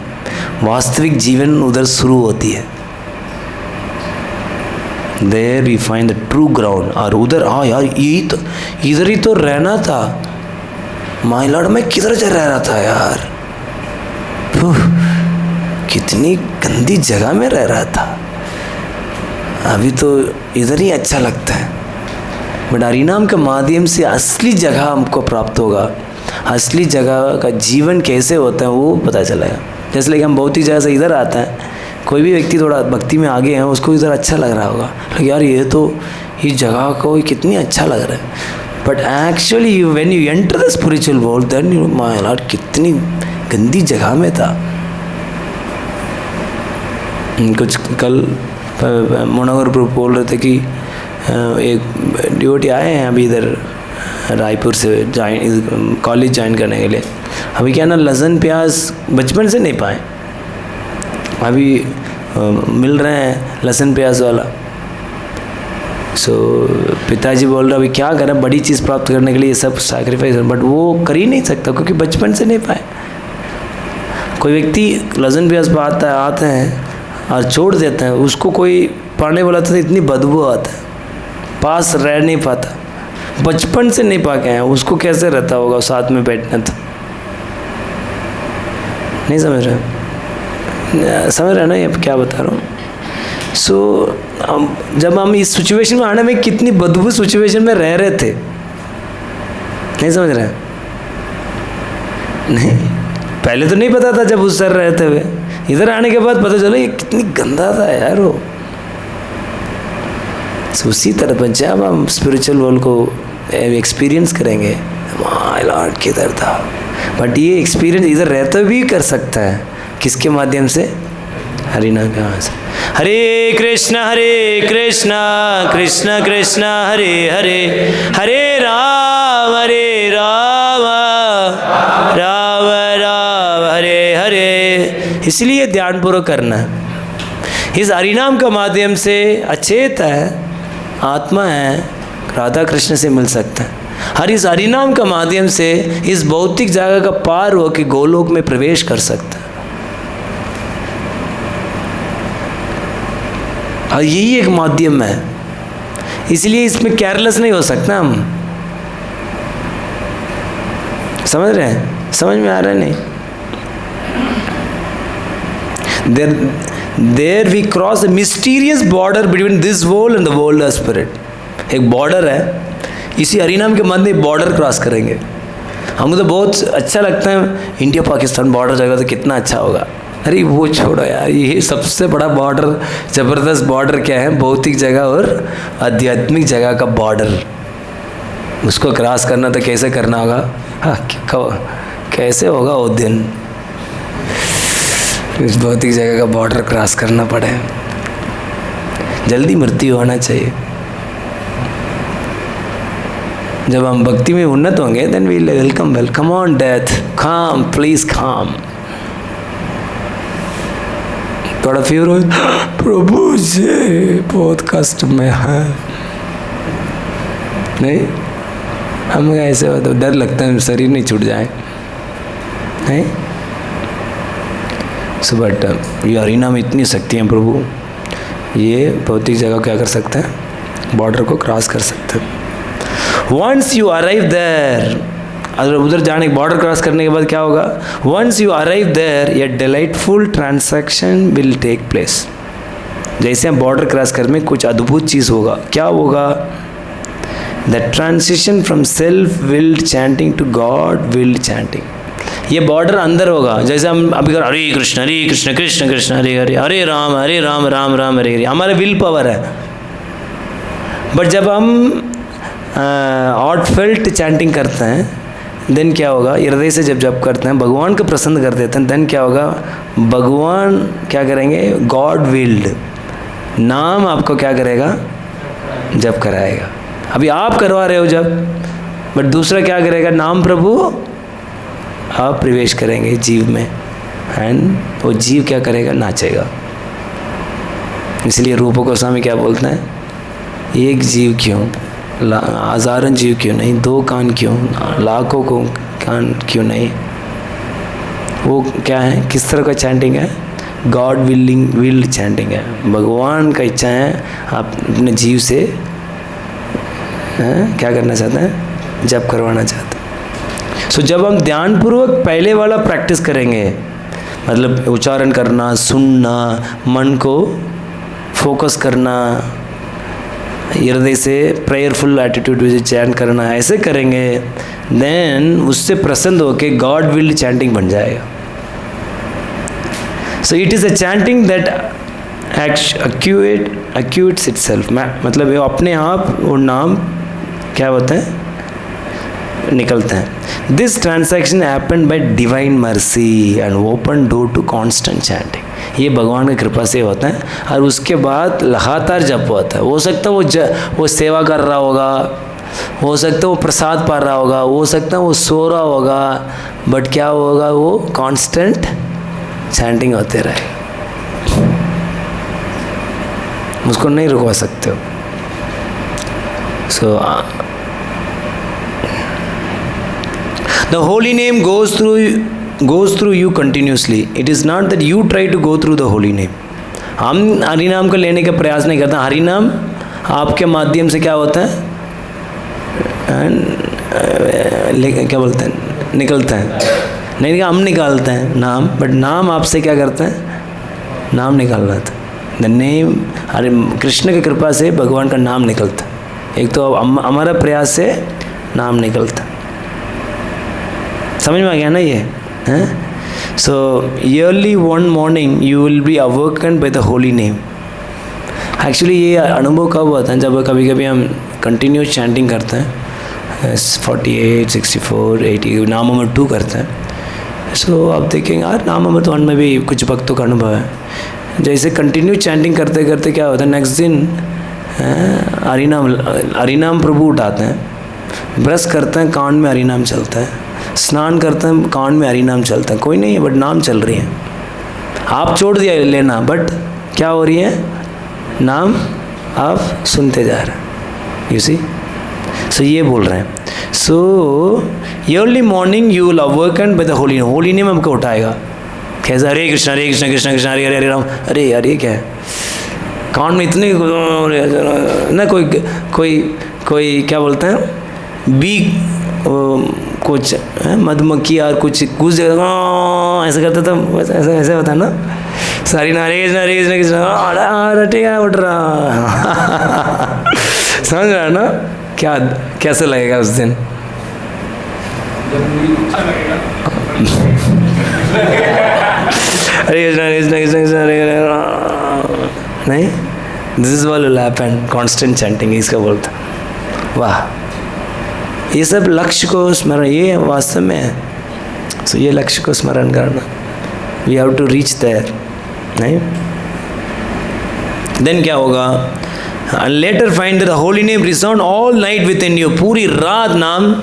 Speaker 1: वास्तविक जीवन उधर शुरू होती है। There we find the true ground. और उधर यार यही तो, इधर ही तो रहना था माय लॉर्ड, मैं किधर जा रह रहा था यार, कितनी गंदी जगह में रह रहा था, अभी तो इधर ही अच्छा लगता है। बट हरिनाम के माध्यम से असली जगह हमको प्राप्त होगा, असली जगह का जीवन कैसे होता है वो पता चलेगा। जैसे कि हम भौतिक जगह से इधर आते हैं, कोई भी व्यक्ति थोड़ा भक्ति में आगे है, उसको इधर अच्छा लग रहा होगा, यार ये तो इस जगह को कितनी अच्छा लग रहा है। But actually when you enter the spiritual world then you my lord कितनी गंदी जगह में था। कुछ कल मोनावर प्रभु बोल रहे थे कि एक ड्यूटी आए हैं अभी इधर रायपुर से कॉलेज ज्वाइन करने के लिए। अभी क्या ना लहसुन प्याज बचपन से नहीं पाए, अभी मिल रहे हैं लहसुन प्याज वाला। सो पिताजी बोल रहे अभी क्या करें, बड़ी चीज़ प्राप्त करने के लिए ये सब सैक्रिफाइस, बट वो कर ही नहीं सकता क्योंकि बचपन से नहीं पाए। कोई व्यक्ति लहसुन प्याज पाता आते हैं और छोड़ देते हैं, उसको कोई पाने वाला तो इतनी बदबू आता है, पास रह नहीं पाता, बचपन से नहीं पा के आए, उसको कैसे रहता होगा साथ में बैठना। तो नहीं समझ रहे, समझ रहे ना ये क्या बता रहा हूँ। सो जब हम इस सिचुएशन में आने में कितनी बदबू सिचुएशन में रह रहे थे, नहीं समझ रहे, नहीं पहले तो नहीं पता था जब उस सर रहते हुए, इधर आने के बाद पता चला ये कितनी गंदा था यार वो। So, उसी तरह पर जब हम स्पिरिचुअल वर्ल्ड को एक्सपीरियंस करेंगे, माय लॉर्ड किधर था, बट ये एक्सपीरियंस इधर रहते भी कर सकता है, किसके माध्यम से, हरिनाम के माध्यम से। हरे कृष्णा कृष्ण कृष्ण हरे हरे, हरे राम राम राम हरे हरे। इसलिए ध्यानपूर्वक करना है। इस हरिनाम के माध्यम से अचेत है, आत्मा है, राधा कृष्ण से मिल सकता है। हर इस हरिनाम का माध्यम से इस भौतिक जगह का पार हो के गोलोक में प्रवेश कर सकता है। और यही एक माध्यम है, इसलिए इसमें केयरलेस नहीं हो सकता हम। समझ रहे हैं, समझ में आ रहा है नहीं? There we cross a mysterious border between this world and the world of spirit। एक बॉर्डर है, इसी हरिनाम के मध्य बॉर्डर क्रॉस करेंगे। हमको तो बहुत अच्छा लगता है, इंडिया पाकिस्तान बॉर्डर जाएगा तो कितना अच्छा होगा। अरे वो छोड़ो यार, ये सबसे बड़ा बॉर्डर, ज़बरदस्त बॉर्डर क्या है, भौतिक जगह और आध्यात्मिक जगह का बॉर्डर। उसको क्रॉस करना तो कैसे करना होगा, हाँ कैसे होगा वो दिन, इस भौतिक जगह का बॉर्डर क्रॉस करना पड़े, जल्दी मृत्यु होना चाहिए। जब हम भक्ति में उन्नत होंगे then we welcome on death, calm please calm. थोड़ा फीवर हो, प्रभु जी बहुत कष्ट में है, नहीं हमें ऐसे हो तो डर लगता है शरीर नहीं छूट जाए, नहीं। सो बट ये हरिनाम इतनी शक्ति है प्रभु, ये भौतिक जगह क्या कर सकते हैं, बॉर्डर को क्रॉस कर सकते हैं। वंस यू अराइव देयर, अगर उधर जाने बॉर्डर क्रॉस करने के बाद क्या होगा, once you arrive there a delightful transaction will take place. जैसे हम बॉर्डर क्रॉस करने में कुछ अद्भुत चीज़ होगा, क्या होगा, the transition from self willed chanting to God willed chanting. ये बॉर्डर अंदर होगा, जैसे हम अभी कर हरे कृष्ण कृष्ण कृष्ण हरे हरे, हरे राम राम राम हरे हरे, हमारा विल पावर है। बट जब हम ऑटफेल्ट चैंटिंग करते हैं देन क्या होगा, हृदय से जब जप करते हैं, भगवान को प्रसन्न कर देते हैं, देन क्या होगा, भगवान क्या करेंगे, गॉड विल्ड नाम आपको क्या करेगा, जप कराएगा। अभी आप करवा रहे हो जब, बट दूसरा क्या करेगा, नाम प्रभु आप प्रवेश करेंगे जीव में, एंड वो जीव क्या करेगा, नाचेगा। इसलिए रूप गोस्वामी क्या बोलते हैं, एक जीव क्यों, हजारों जीव क्यों नहीं, दो कान क्यों, लाखों को कान क्यों नहीं। वो क्या है, किस तरह का चैंटिंग है, गॉड विल चैंटिंग है, भगवान का इच्छा है आप अपने जीव से क्या करना चाहते हैं, जप करवाना चाहते हैं। सो जब हम ध्यानपूर्वक पहले वाला प्रैक्टिस करेंगे, मतलब उच्चारण करना, सुनना, मन को फोकस करना, हृदय से प्रेयरफुल एटीट्यूड से चैंट करना, ऐसे करेंगे, देन उससे प्रसन्न होके गॉड विल चैंटिंग बन जाएगा। So it is a chanting that actuates itself, मतलब ये अपने आप वो नाम क्या होते हैं, निकलते हैं। This transaction happened by divine mercy and open door to constant chanting. ये भगवान की कृपा से होता है और उसके बाद लगातार जप होता है। हो सकता है वो सेवा कर रहा होगा, हो सकता है वो प्रसाद पा रहा होगा, हो सकता है वो सो रहा होगा, बट क्या होगा, वो कांस्टेंट चैंटिंग होते रहे, उसको नहीं रुकवा सकते हो। सो the holy name goes through you continuously. It is not that you try to go through the holy name. हम हरि नाम को लेने का प्रयास नहीं करते। हरि नाम आपके माध्यम से क्या होता है, क्या बोलते हैं, निकलता है। नहीं, हम निकालते हैं नाम, बट नाम आपसे क्या करते हैं, नाम निकाल रहा था। द नेम, अरे कृष्ण की कृपा से भगवान का नाम निकलता। एक तो हमारा प्रयास से नाम निकलता। समझ में आ गया ना ये, हैं? So early one morning you will be awoken by the holy name. Actually ये अनुभव कब होता है, जब कभी कभी हम कंटिन्यूस चैंटिंग करते हैं, 48, 64, 80, नाम नंबर 2 करते हैं। सो आप देखेंगे यार, नाम नंबर 1 में भी कुछ भक्तों का अनुभव है। जैसे कंटिन्यू चैंटिंग करते करते क्या होता है, नेक्स्ट दिन हरिनाम प्रभु उठाते हैं, ब्रश करते हैं, कान में हरिनाम चलता है, स्नान करते हैं, कान में हरिनाम चलता है। कोई नहीं है बट नाम चल रही है। आप छोड़ दिया लेना, बट क्या हो रही है, नाम आप सुनते जा रहे हैं। यू सी, सो ये बोल रहे हैं। So early morning you will awoken by the holy name. Holy name हमको उठाएगा। कैसे, हरे कृष्ण कृष्ण कृष्ण हरे हरे हरे राम। अरे यार ये क्या है, कान में इतने ना, कोई क्या बोलते हैं, बी कुछ मधुमक्खी और कुछ ऐसे करता था, ऐसे होता है ना, सारी हरे कृष्ण कृष्ण ठीक है उठ रहा। समझ रहा है ना, क्या कैसे लगेगा उस दिन। हरे कृष्ण कृष्ण कृष्ण कृष्ण हरे हरे नहीं, this is what will happen, constant chanting इसका बोलता। वाह, ये सब लक्ष्य को स्मरण, ये वास्तव में है। सो ये लक्ष्य को स्मरण करना, we have to reach there, नहीं। देन क्या होगा, later find the holy name resound all night within you. पूरी रात नाम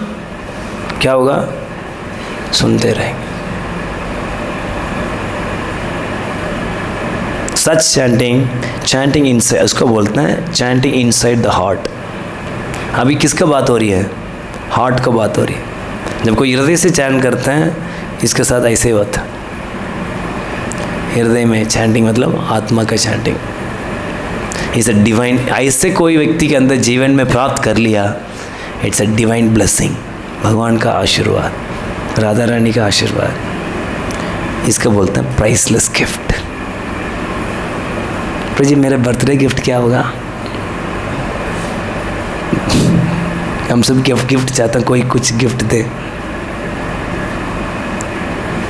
Speaker 1: क्या होगा, सुनते रहेंगे। सच चैंटिंग इनसाइड, उसको बोलते हैं चैंटिंग इनसाइड द हार्ट। अभी किसका बात हो रही है, हार्ट का बात हो रही है। जब कोई हृदय से चैंट करते हैं, इसके साथ ऐसे होता है, हृदय में चैंटिंग मतलब आत्मा का चैंटिंग। इट्स अ डिवाइन, ऐसे कोई व्यक्ति के अंदर जीवन में प्राप्त कर लिया, इट्स अ डिवाइन ब्लेसिंग, भगवान का आशीर्वाद, राधा रानी का आशीर्वाद। इसका बोलते हैं प्राइसलेस गिफ्ट। तो जी मेरा बर्थडे गिफ्ट क्या होगा, हम सब गिफ्ट चाहते हैं, कोई कुछ gift they.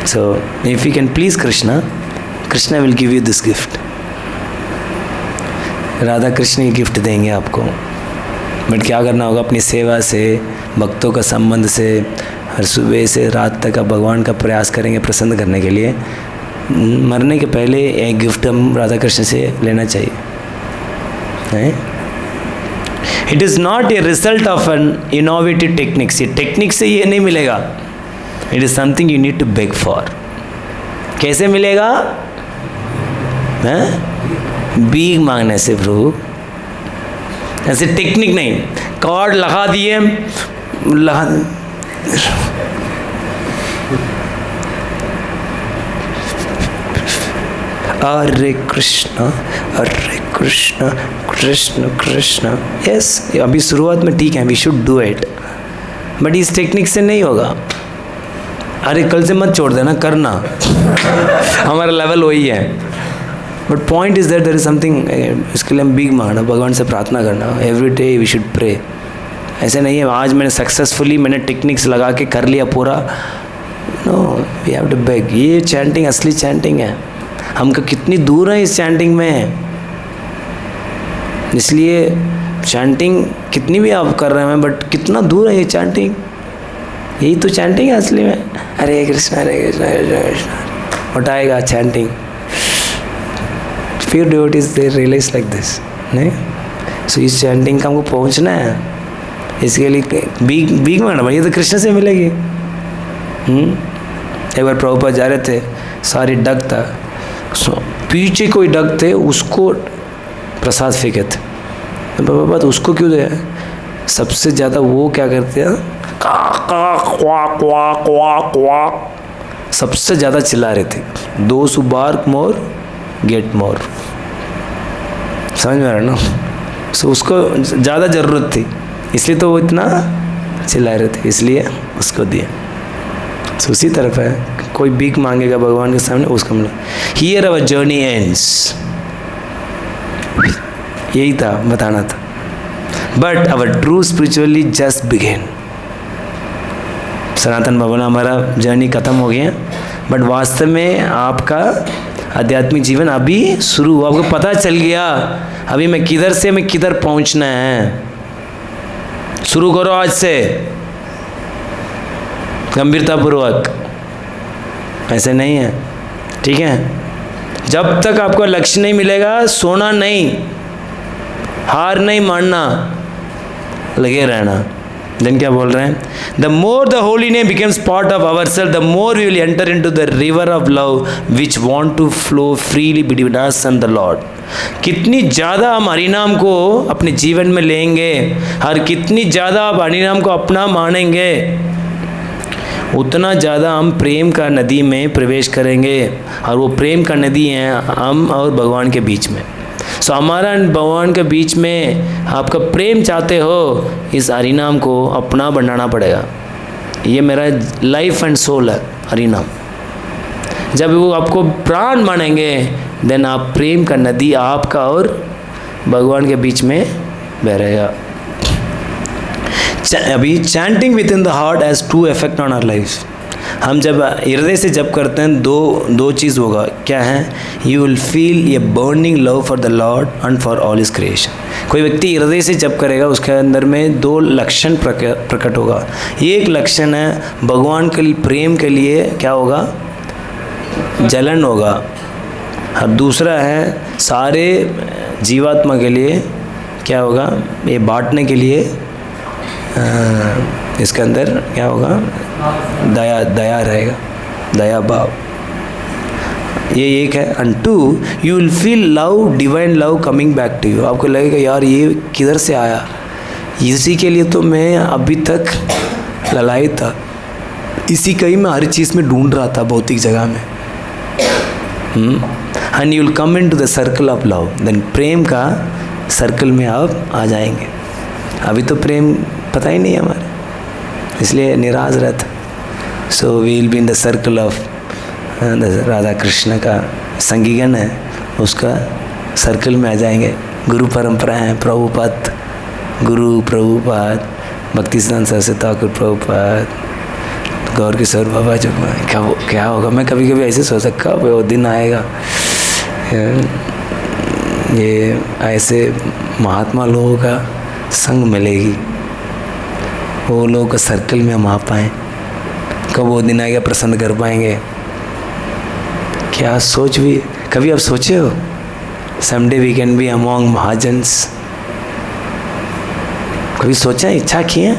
Speaker 1: So if you can please Krishna will give you this gift. Radha Krishna he gift देंगे आपको, बट क्या करना होगा, अपनी सेवा से, भक्तों का संबंध से, हर सुबह से रात तक आप भगवान का प्रयास करेंगे प्रसन्न करने के लिए। मरने के पहले एक गिफ्ट हम राधा कृष्ण से लेना चाहिए। It is not a result of an innovative techniques. ये टेक्निक से ये नहीं मिलेगा, it is something you need to beg for. कैसे मिलेगा, भीख मांगने से प्रभु, ऐसे टेक्निक नहीं। कार्ड लगा दिए, हरे कृष्ण कृष्ण कृष्ण। यस, अभी शुरुआत में ठीक है, we should do it, but इस टेक्निक से नहीं होगा। अरे कल से मत छोड़ देना, करना हमारा लेवल वही है। But point is that there is something, इसके लिए हम भीख मांगना, भगवान से प्रार्थना करना, every day we should pray. ऐसे नहीं है आज मैंने सक्सेसफुली मैंने टेक्निक्स लगा के कर लिया पूरा, no, we have to beg. ये चैंटिंग असली चैंटिंग है, हमको कितनी दूर है इस चैंटिंग में। इसलिए चैंटिंग कितनी भी आप कर रहे हैं, बट कितना दूर है ये चैंटिंग, यही तो चैंटिंग है असली में। हरे कृष्ण हरे कृष्ण कृष्ण कृष्ण उठाएगा chanting. Few devotees they realize like this, नहीं? सो इस चैंटिंग का हमको पहुंचना है, इसके लिए भीख मांगना भाई, ये तो कृष्ण से मिलेगी। एक बार प्रभुपाद जा रहे थे, सारी डग था, पीछे कोई डग थे, उसको प्रसाद फेंके थे। तो प्रभुपाद उसको क्यों दे? सबसे ज़्यादा वो क्या करते हैं, क्वाक क्वाक क्वाक क्वाक, सबसे ज़्यादा चिल्ला रहे थे। दोस हू बार्क मोर गेट मोर, समझ में आ रहा ना? सो उसको ज़्यादा ज़रूरत थी, इसलिए तो वो इतना चिल्ला रहे थे, इसलिए उसको दिया। सो उसी तरफ है, कोई भीख मांगेगा भगवान के सामने, उसको मिले। हियर अवर जर्नी एंड्स, यही था, बताना था। But our true spiritually just begin. Sanatan भवन हमारा जर्नी खत्म हो गया, बट वास्तव में आपका आध्यात्मिक जीवन अभी शुरू हुआ। आपको पता चल गया अभी मैं किधर से मैं किधर पहुंचना है। शुरू करो आज से गंभीरतापूर्वक, ऐसे नहीं है, ठीक है? जब तक आपको लक्ष्य नहीं मिलेगा, सोना नहीं, हार नहीं मानना, लगे रहना। देन क्या बोल रहे हैं? The more the holy name becomes part of our self, the more we will enter into the river of love which want to flow freely between us and the lord. कितनी ज़्यादा हम हरिनाम को अपने जीवन में लेंगे और कितनी ज़्यादा आप हरिनाम को अपना मानेंगे, उतना ज़्यादा हम प्रेम का नदी में प्रवेश करेंगे। और वो प्रेम का नदी है हम और भगवान के बीच में। सो हमारा भगवान के बीच में आपका प्रेम चाहते हो, इस हरिनाम को अपना बनाना पड़ेगा। ये मेरा लाइफ एंड सोल है हरिनाम। जब वो आपको प्राण मानेंगे, देन आप प्रेम का नदी आपका और भगवान के बीच में बह रहेगा। अभी chanting within the heart has to effect on our life. हम जब हृदय से जप करते हैं, दो चीज़ होगा। क्या है? You will feel a burning love for the Lord and for all his creation. कोई व्यक्ति हृदय से जप करेगा, उसके अंदर में दो लक्षण प्रकट होगा। एक लक्षण है भगवान के लिए प्रेम के लिए क्या होगा? जलन होगा। और दूसरा है सारे जीवात्मा के लिए क्या होगा? ये बांटने के लिए इसके अंदर क्या होगा? दया रहेगा, दया भाव। ये एक है। And too, you will feel love, divine love coming back to you. आपको लगेगा यार ये किधर से आया, इसी के लिए तो मैं अभी तक ललायत था, इसी का ही मैं हर चीज़ में ढूंढ रहा था, भौतिक जगह में। And you will come into the circle of love. Then प्रेम का सर्कल में आप आ जाएंगे। अभी तो प्रेम पता ही नहीं है हमारे, इसलिए निराश रहता। So we will be in the circle of Radha Krishna का संगीगण है, उसका सर्कल में आ जाएंगे। गुरु परंपरा है, प्रभुपाद गुरु, प्रभुपाद भक्ति सिद्धांत सरस्वती ठाकुर, प्रभुपाद गौर किशोर बाबा। जो क्या होगा? मैं कभी कभी ऐसे सोच सकता हूँ वो दिन आएगा, ये ऐसे महात्मा लोगों का संग मिलेगी, वो लोगों के सर्कल में हम आ पाएँ। कब वो दिन आएगा प्रसन्न कर पाएंगे? क्या सोच भी कभी आप सोचे हो? Someday we can be among महाजन्स। कभी सोचा, इच्छा की है?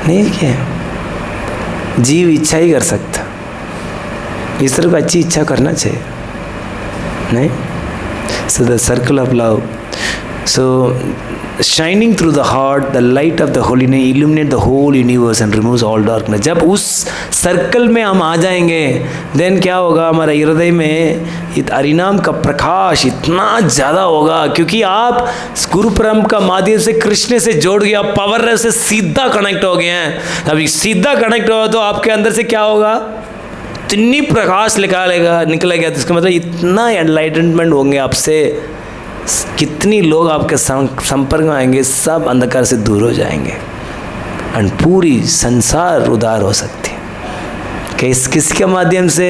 Speaker 1: नहीं किया। जीव इच्छा ही कर सकता, इस तरह की अच्छी इच्छा करना चाहिए, नहीं? So the circle of love, So, shining through the heart, the light of the holy name illuminate the whole universe and removes all darkness. जब उस सर्कल में हम आ जाएंगे, देन क्या होगा, हमारे हृदय में हरिनाम का प्रकाश इतना ज़्यादा होगा, क्योंकि आप गुरु परम का माध्यम से कृष्ण से जोड़ गए, आप पावर से सीधा कनेक्ट हो गए हैं। अभी सीधा कनेक्ट हुआ तो आपके अंदर से क्या होगा, इतनी प्रकाश निकलेगा, तो इसका मतलब इतना एनलाइटनमेंट होंगे आपसे, कितनी लोग आपके संपर्क में आएंगे, सब अंधकार से दूर हो जाएंगे और पूरी संसार उद्धार हो सकती है। किसके माध्यम से?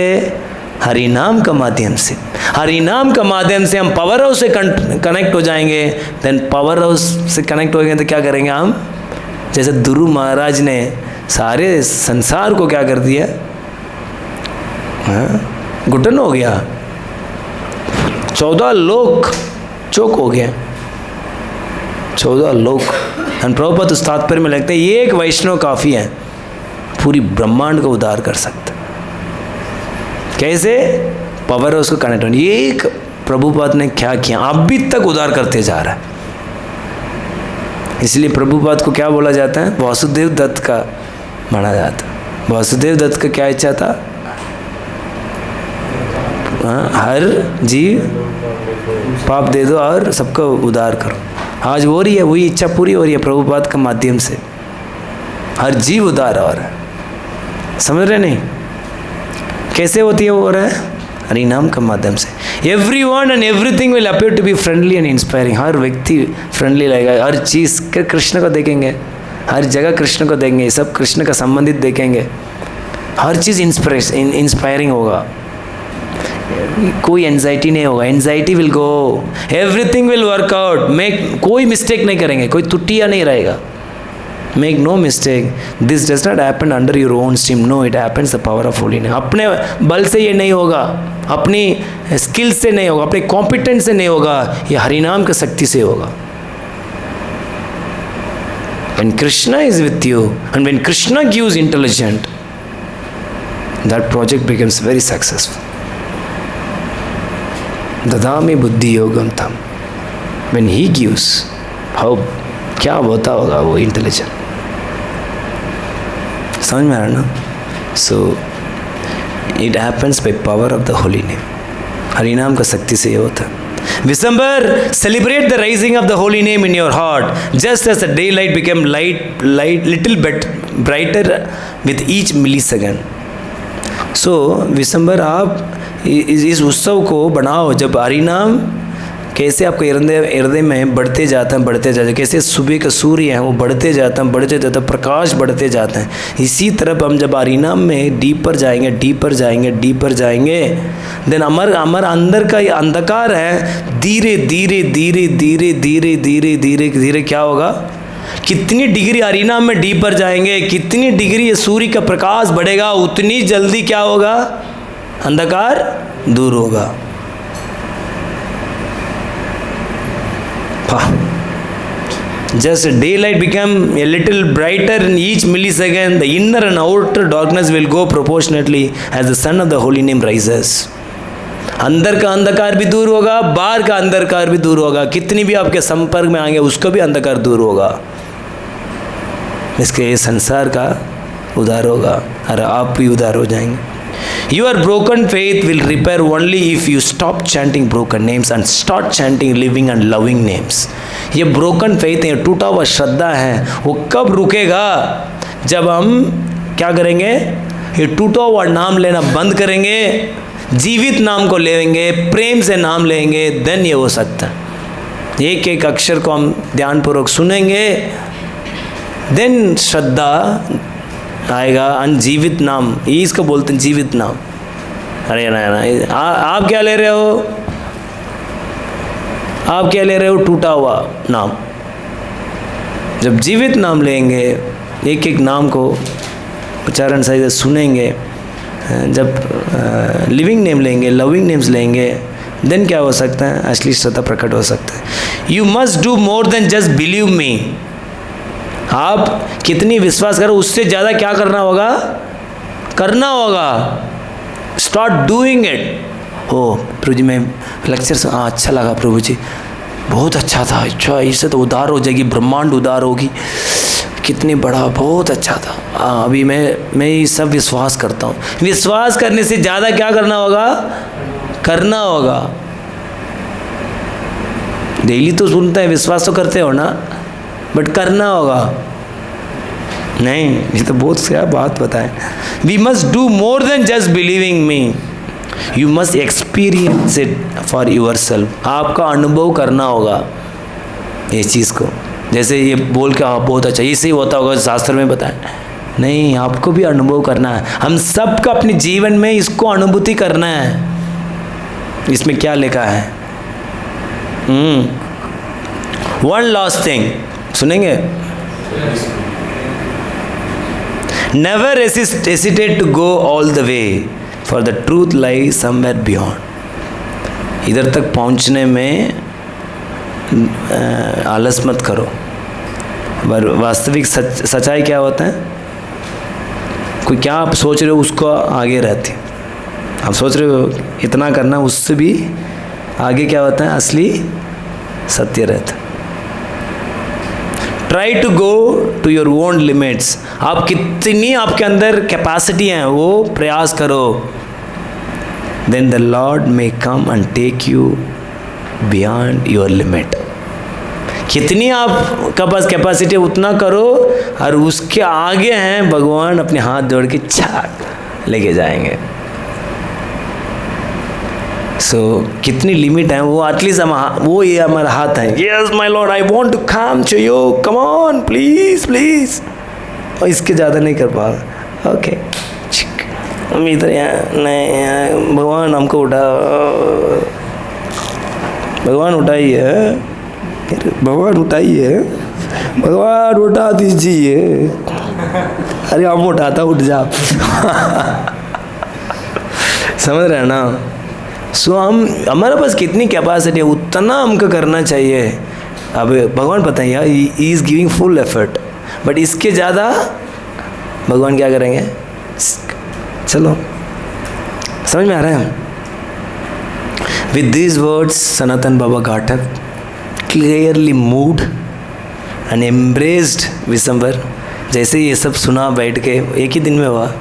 Speaker 1: हरिनाम का माध्यम से। हरिनाम का माध्यम से हम पावर हाउस से कनेक्ट हो जाएंगे। देन पावर हाउस से कनेक्ट हो गए तो क्या करेंगे हम? जैसे ध्रुव महाराज ने सारे संसार को क्या कर दिया, घुटन हो गया, 14 लोक चौक हो गया, 14 लोक। और प्रभुपाद उस तात्पर्य में लगता है ये एक वैष्णव काफ़ी है, पूरी ब्रह्मांड को उद्धार कर सकता। कैसे? पावर उसको कनेक्ट होने। ये एक प्रभुपाद ने क्या किया, अभी तक उद्धार करते जा रहा है। इसलिए प्रभुपाद को क्या बोला जाता है? वासुदेव दत्त का माना जाता है। वासुदेव दत्त का क्या इच्छा था? हर जीव पाप दे दो और सबको उद्धार करो। आज हो रही है, वही इच्छा पूरी हो रही है प्रभुपाद के माध्यम से, हर जीव उद्धार हो रहा है। समझ रहे नहीं? कैसे होती है वो हो रहा है? हरिनाम के माध्यम से। Everyone and everything will appear to be friendly and inspiring. हर व्यक्ति फ्रेंडली लगेगा, हर चीज़ कृष्ण को देखेंगे, हर जगह कृष्ण को देखेंगे, सब कृष्ण का संबंधित देखेंगे, हर चीज़ इंस्पायरिंग होगा, कोई एंजाइटी नहीं होगा। Anxiety will go, everything will work out. कोई मिस्टेक नहीं करेंगे, कोई त्रुटियाँ नहीं रहेगा। Make no mistake, this does not happen under your own stream, no, it happens the power of holy name. अपने बल से ये नहीं होगा, अपनी स्किल से नहीं होगा, अपने कॉम्पिटेंस से नहीं होगा, ये हरिनाम की शक्ति से होगा। When Krishna is with you and when Krishna gives intelligence, that project becomes very successful. ददामि बुद्धि योगम तम, when he gives, how, क्या होता होगा वो इंटेलिजेंट। समझ में आ रहा ना? So it happens by power of the holy name. हरिनाम का शक्ति से ये होता है। December, celebrate the rising of the holy name in your heart, just as the daylight became little bit brighter with each millisecond. So, December आप इस उत्सव को बनाओ, जब हरिनाम कैसे आपके हृदय में बढ़ते जाता है, कैसे सुबह का सूर्य है वो बढ़ते जाता है, प्रकाश बढ़ते जाते हैं। इसी तरह हम जब हरिनाम में डीपर जाएंगे, देन हमारा अंदर का ये अंधकार है, धीरे धीरे क्या होगा? कितनी डिग्री हरिनाम में डीपर जाएंगे, कितनी डिग्री ये सूर्य का प्रकाश बढ़ेगा, उतनी जल्दी क्या होगा? अंधकार दूर होगा। Just daylight become a little brighter in each millisecond. The inner and outer darkness will go proportionately as the sun of the holy name rises. अंदर का अंधकार भी दूर होगा, बाहर का अंधकार भी दूर होगा। कितनी भी आपके संपर्क में आएंगे उसको भी अंधकार दूर होगा। इसके संसार का उद्धार होगा और आप भी उद्धार हो जाएंगे। Your broken faith will repair only if you stop chanting broken names and start chanting living and loving names. ये broken faith है, टूटा हुआ श्रद्धा है, वो कब रुकेगा? जब हम क्या करेंगे? ये टूटा हुआ नाम लेना बंद करेंगे, जीवित नाम को लेंगे, प्रेम से नाम लेंगे, देन ये हो सकता है। एक एक अक्षर को हम ध्यानपूर्वक सुनेंगे, देन श्रद्धा आएगा। जीवित नाम, ये इसको बोलते हैं जीवित नाम। अरे ना, आप क्या ले रहे हो? आप क्या ले रहे हो? टूटा हुआ नाम। जब जीवित नाम लेंगे, एक एक नाम को उच्चारण सही से सुनेंगे, जब लिविंग नेम लेंगे, लविंग नेम्स लेंगे, देन क्या हो सकता है? असली श्रद्धा प्रकट हो सकता है। You must do more than just believe me. आप कितनी विश्वास करो, उससे ज़्यादा क्या करना होगा? Start doing it. हो प्रभु जी, मैं लेक्चर से अच्छा लगा प्रभु जी, बहुत अच्छा था, अच्छा इससे तो उद्धार हो जाएगी, ब्रह्मांड उद्धार होगी, कितनी बड़ा, बहुत अच्छा था। अभी मैं ये सब विश्वास करता हूँ। विश्वास करने से ज़्यादा क्या करना होगा? करना होगा। डेली तो सुनते हैं, विश्वास तो करते हो ना, बट करना होगा। नहीं, ये तो बहुत क्या बात बताएं। We must do more than just believing me, you must experience it for your self. आपका अनुभव करना होगा इस चीज़ को। जैसे ये बोल के बहुत अच्छा, इसे ही होता होगा शास्त्र में बताएं, नहीं, आपको भी अनुभव करना है। हम सबका अपने जीवन में इसको अनुभूति करना है। इसमें क्या लिखा है? वन लास्ट थिंग सुनेंगे। Never hesitate to go all the way, for the truth lie somewhere beyond. इधर तक पहुंचने में आलस मत करो। वास्तविक सच्चाई क्या होता है? कोई क्या आप सोच रहे हो उसको आगे रहते, आप सोच रहे हो इतना करना, उससे भी आगे क्या होता है? असली सत्य रहता है। Try to go to your own limits. आप कितनी आपके अंदर कैपेसिटी है वो प्रयास करो। Then the lord may come and take you beyond your limit. कितनी आपका पास कैपेसिटी उतना करो, और उसके आगे हैं भगवान अपने हाथ जोड़ के छाक लेके जाएंगे। कितनी लिमिट है वो, एटलीस्ट हम वो ये हमारा हाथ है। Yes my lord, I want to come to you, come on please please. और इसके ज़्यादा नहीं कर पा रहा। ओके, हम इधर यहाँ नहीं, भगवान हमको उठा, भगवान उठाइए, भगवान उठाइए, भगवान उठा दीजिए। अरे हम उठाता, उठ जा। समझ रहे हैं ना? हमारे पास कितनी कैपेसिटी है उतना हमको करना चाहिए। अब भगवान पता है यार, he is giving full effort, but इसके ज़्यादा भगवान क्या करेंगे? चलो, समझ में आ रहा है? विद दीज वर्ड्स सनातन बाबा घाटक clearly moved and embraced Vishambar. जैसे ये सब सुना बैठ के, एक ही दिन में हुआ।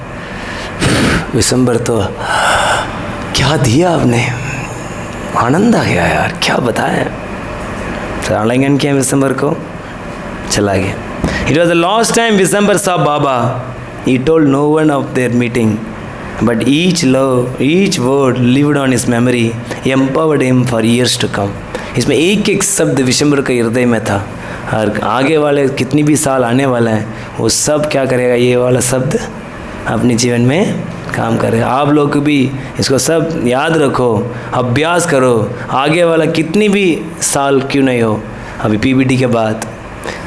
Speaker 1: विशंबर तो क्या दिया आपने, आनंद आ गया यार, क्या बताएं। आलिंगन किया विशंबर को, चला गया। It was the last time Vishambar saw Baba. He told no one of their meeting, but each word lived on his memory, empowered him for years to come. इसमें एक एक शब्द विशंबर के हृदय में था, और आगे वाले कितनी भी साल आने वाला है वो सब क्या करेगा? ये वाला शब्द अपने जीवन में काम करेगा। आप लोग भी इसको सब याद रखो, अभ्यास करो। आगे वाला कितनी भी साल क्यों नहीं हो, अभी पीबीटी के बाद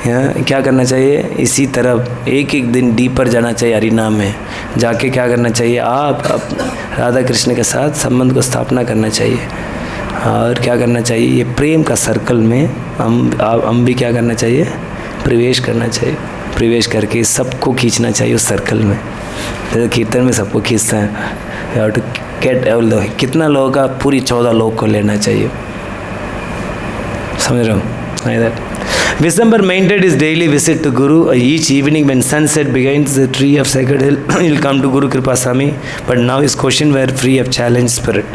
Speaker 1: क्या करना चाहिए? इसी तरफ एक एक दिन डीपर जाना चाहिए। हरिनाम में जाके क्या करना चाहिए? आप राधा कृष्ण के साथ संबंध को स्थापना करना चाहिए, और क्या करना चाहिए? ये प्रेम का सर्कल में हम भी क्या करना चाहिए? प्रवेश करना चाहिए। प्रवेश करके सबको खींचना चाहिए उस सर्कल में। जैसे कीर्तन में सबको खींचते हैं, टू गेट एवल। कितना लोगों का? पूरी 14 लोग को लेना चाहिए। समझ रहे हो? इधर Vishwambar maintained his daily visit to Guru. Each evening when sunset begins the tree of sacred hill, he'll come to Guru Kripa Swami. But now his questions were free of challenge spirit.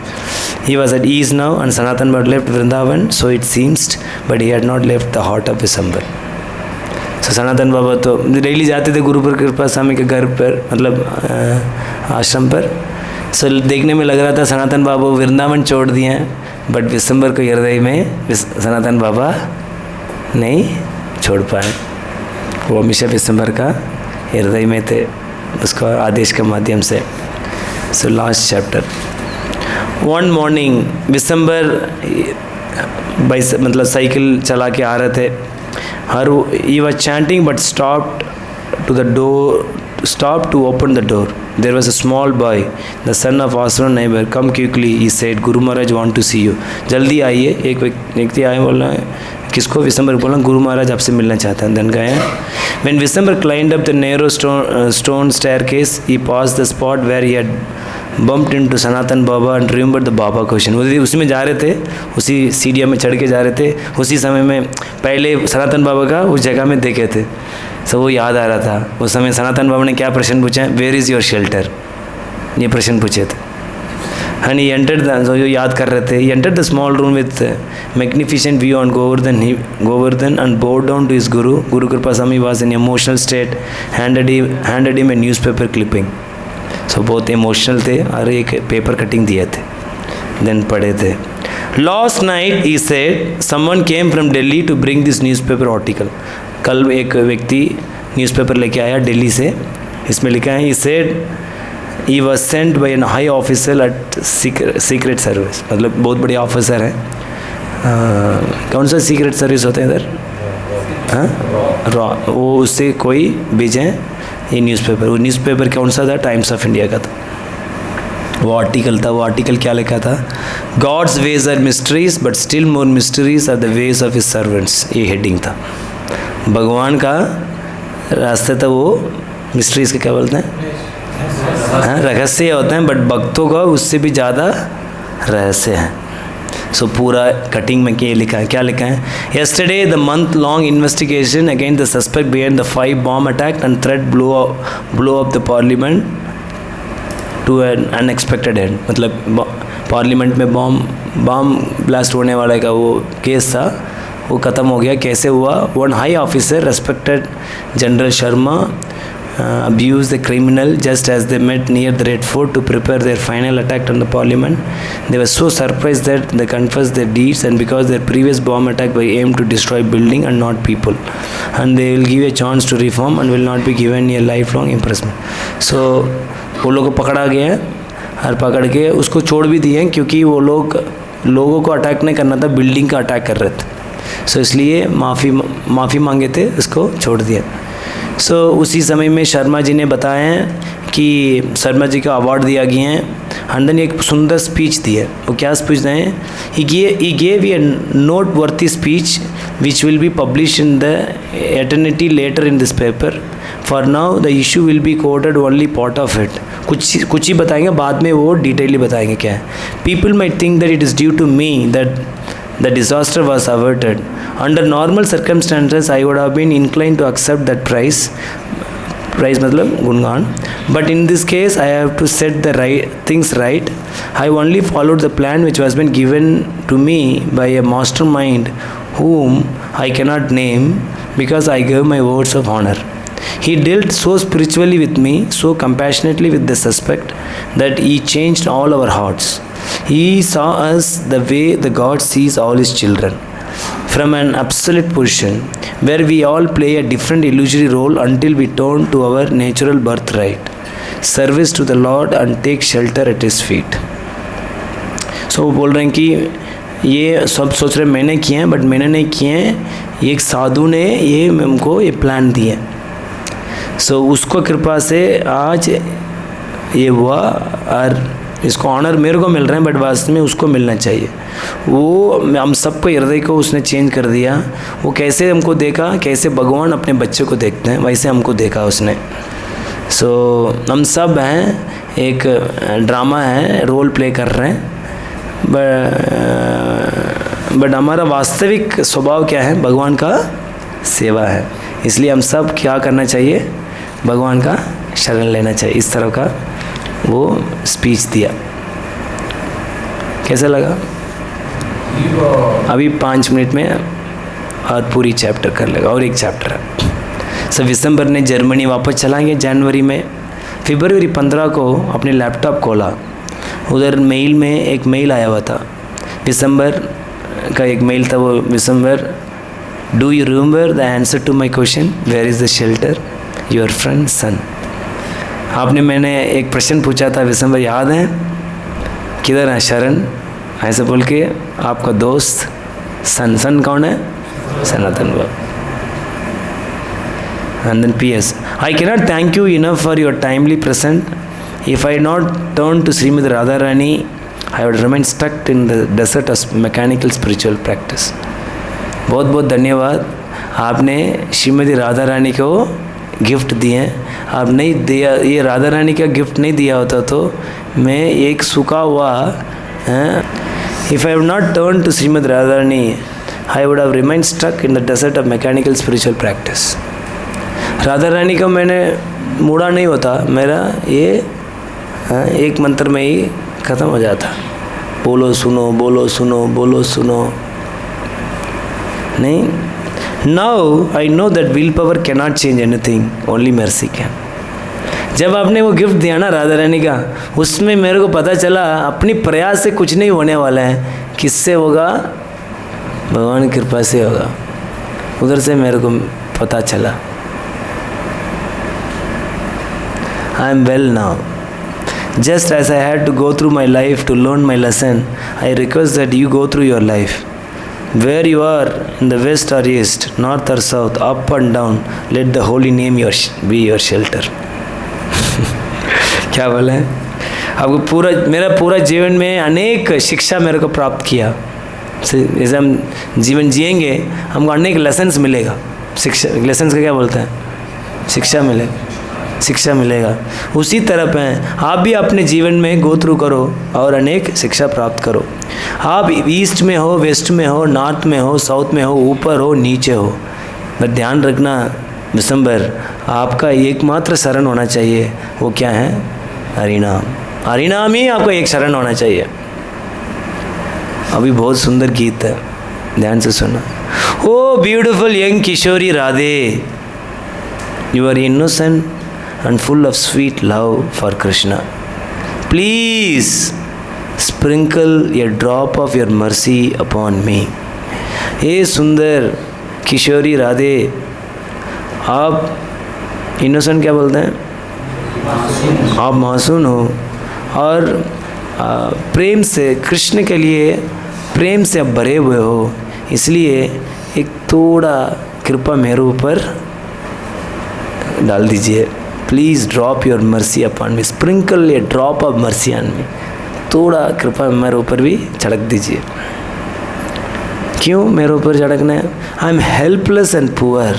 Speaker 1: He was at ease now, and Sanatan had left Vrindavan, so it seems, but he had not left the heart of Vishwambar. So सनातन बाबा तो daily जाते थे गुरु कृपा स्वामी के घर पर, मतलब आश्रम पर। सो देखने में लग रहा था सनातन बाबा वृंदावन छोड़ दिए हैं, बट विशंबर को हृदय में सनातन बाबा नहीं छोड़ पाए। वो हमेशा विशंबर का हृदय में थे, उसको आदेश के माध्यम से। So last chapter. One morning Vishambar मतलब साइकिल चला के आ रहे थे, हर he was chanting but stopped to open the door. There was a small boy, the son of Aswan neighbor. Come quickly, he said. Guru Maharaj want to see you. जल्दी आइए। एक व्यक्ति आए, बोल रहा है किसको? विशंबर बोला गुरु महाराज आपसे मिलना चाहते हैं। Then गए। When Vishwambar climbed up the narrow stone staircase, he passed the spot where he had bumped into Sanatan Baba and remembered the Baba question. उसी में जा रहे थे, उसी सीढ़िया में चढ़ के जा रहे थे, उसी समय में पहले सनातन बाबा का उस जगह में देखे थे, तो वो याद आ रहा था। उस समय सनातन बाबा ने क्या प्रश्न पूछा है, वेयर इज़ योर शेल्टर, ये प्रश्न पूछे थे। एंड ही एंटर्ड द, जो याद कर रहे थे, he entered the small room with magnificent view on Govardhan and bowed down to his guru Kripa Swami was in emotional state, handed him a newspaper clipping. So बहुत इमोशनल थे और एक पेपर कटिंग दिए थे, देन पढ़े थे। Last night he said someone came from Delhi to bring this newspaper article. कल एक व्यक्ति न्यूज़पेपर लेके आया दिल्ली से, इसमें लिखा है, he said he was sent by an high officer at secret service, मतलब बहुत बड़े ऑफिसर हैं। कौन सा सीक्रेट सर्विस होते हैं इधर, हाँ रॉ, वो उससे कोई भेजें ये न्यूज़पेपर। वो न्यूज़पेपर कौन सा था, टाइम्स ऑफ इंडिया का था। वो आर्टिकल था, वो आर्टिकल क्या लिखा था, God's ways are mysteries but still more mysteries are the ways of his servants, ये हेडिंग था। भगवान का रास्ते था वो, मिस्ट्रीज के क्या बोलते हैं, हाँ रहस्य होते हैं, बट भक्तों का उससे भी ज़्यादा रहस्य है। सो पूरा कटिंग में क्या लिखा है, क्या लिखा है, yesterday the month long investigation against the suspect behind the 5 bomb attack and threat blow up the parliament to an unexpected end। मतलब पार्लियामेंट में बॉम्ब ब्लास्ट होने वाले का वो केस था, वो ख़त्म हो गया। कैसे हुआ, one high officer respected general Sharma abused the criminal just as they met near the Red Fort to prepare their final attack on the parliament. They were so surprised that they confessed their deeds, and because their previous bomb attack was aimed to destroy building and not people, and they will give a chance to reform and will not be given a lifelong imprisonment. So वो लोग को पकड़ा गया है और पकड़ के उसको छोड़ भी दिए क्योंकि वो लोगों को अटैक नहीं करना था, बिल्डिंग का अटैक कर रहे थे। सो इसलिए माफ़ी मांगे थे, उसको छोड़ दिया। सो उसी समय में शर्मा जी ने बताया कि शर्मा जी को अवार्ड दिया गया है। एंड देन एक सुंदर स्पीच दी है। वो क्या स्पीच दें, he gave a noteworthy speech which will be publish in the eternity letter in this paper. For now the issue will be quoted only part of it. कुछ ही बताएंगे, बाद में वो डिटेयली बताएंगे क्या है। People might think that it is due to me that the disaster was averted. Under normal circumstances, I would have been inclined to accept that prize मतलब गुणगान, but in this case, I have to set the things right. I only followed the plan which was been given to me by a mastermind whom I cannot name because I gave my words of honor. He dealt so spiritually with me, so compassionately with the suspect, that he changed all our hearts. He saw us the way the God sees all his children, from an absolute position where we all play a different illusory role until we turn to our natural birthright, service to the Lord and take shelter at his feet. So वो बोल रहे हैं कि ये सब सोच रहे मैंने किए हैं, बट मैंने नहीं किए हैं, एक साधु ने ये हमको ये प्लान दिए। सो उसको कृपा से आज ये हुआ और इसको ऑनर मेरे को मिल रहे हैं, बट वास्तव में उसको मिलना चाहिए। वो हम सबको हृदय को उसने चेंज कर दिया। वो कैसे हमको देखा, कैसे भगवान अपने बच्चे को देखते हैं, वैसे हमको देखा उसने। सो हम सब हैं, एक ड्रामा है, रोल प्ले कर रहे हैं, बट हमारा वास्तविक स्वभाव क्या है, भगवान का सेवा है। इसलिए हम सब क्या करना चाहिए, भगवान का शरण लेना चाहिए। इस तरह का वो स्पीच दिया। कैसा लगा? अभी 5 मिनट में और पूरी चैप्टर कर लेगा, और एक चैप्टर है। सो दिसंबर ने जर्मनी वापस चलाएंगे जनवरी में। फरवरी 15 को अपने लैपटॉप खोला, उधर मेल में एक मेल आया हुआ था, दिसंबर का एक मेल था। वो दिसंबर, do you remember the answer to my question, where is the shelter, your friend son. मैंने एक प्रश्न पूछा था, दिसंबर याद है, किधर है शरण, ऐसे बोल के आपका दोस्त सन कौन है, Sanatan Baba. And then PS, I cannot thank you enough for your timely present. If I not turn to Shrimati Radha Rani, I would remain stuck in the desert of mechanical spiritual practice. बहुत बहुत धन्यवाद, आपने श्रीमती राधा रानी को गिफ्ट दिए हैं। आप नहीं दिया, ये राधा रानी का गिफ्ट नहीं दिया होता तो मैं एक सूखा हुआ, if I have not turn to Shrimad Radha Rani I would have remain stuck in the desert of mechanical spiritual practice. Radha Rani का मैंने मुड़ा नहीं होता, मेरा ये एक मंत्र में ही ख़त्म हो जाता, बोलो सुनो बोलो सुनो बोलो सुनो। नहीं, now I know that will power cannot change anything, only mercy can. जब आपने वो गिफ्ट दिया ना राधा रानी का, उसमें मेरे को पता चला अपनी प्रयास से कुछ नहीं होने वाला है, किससे होगा, भगवान की कृपा से होगा। उधर से मेरे को पता चला। I am well now. Just as I had to go through my life to learn my lesson, I request that you go through your life. Where you are, in the west or east, north or south, up and down, let the holy name be your shelter. क्या बोला है? आपको पूरा, मेरा पूरा जीवन में अनेक शिक्षा मेरे को प्राप्त किया। जैसे हम जीवन जिएंगे हमको अनेक लेसन्स मिलेगा। शिक्षा, लेसन्स का क्या बोलते हैं? शिक्षा मिलेगा, शिक्षा मिलेगा। उसी तरह पे आप भी अपने जीवन में गो थ्रू करो और अनेक शिक्षा प्राप्त करो। आप ईस्ट में हो, वेस्ट में हो, नॉर्थ में हो, साउथ में हो, ऊपर हो, नीचे हो, बस ध्यान रखना विशंबर, आपका एकमात्र शरण होना चाहिए। वो क्या है? हरिनाम। हरिनाम ही आपका एक शरण होना चाहिए। अभी बहुत सुंदर गीत है, ध्यान से सुना। O beautiful young Kishori Radhe, you are innocent and full of sweet love for Krishna. Please sprinkle a drop of your mercy upon me. ये सुंदर किशोरी राधे, आप इनोसेंट क्या बोलते हैं? आप मासूम हो और प्रेम से, कृष्ण के लिए प्रेम से आप भरे हुए हो, इसलिए एक थोड़ा कृपा मेरे ऊपर डाल दीजिए। Please drop your mercy upon me, sprinkle A drop of mercy on me, थोड़ा कृपा मेरे ऊपर भी छिड़क दीजिए। क्यों मेरे ऊपर छिड़कना है? I am helpless and poor,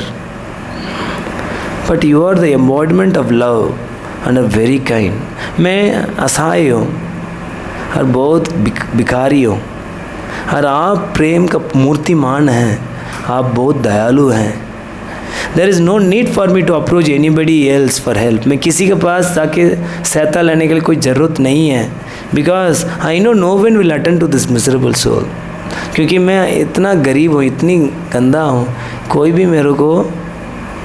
Speaker 1: but you are the embodiment of love and a very kind. मैं असहाय हूँ और बहुत भिखारी हूँ, और आप प्रेम का मूर्तिमान हैं, आप बहुत दयालु हैं। There is no need for me to approach anybody else for help. मैं किसी के पास जाके सहायता लेने के लिए कोई ज़रूरत नहीं है, because I know no one will attend to this miserable soul. क्योंकि मैं इतना गरीब हूँ, इतनी गंदा हूँ, कोई भी मेरे को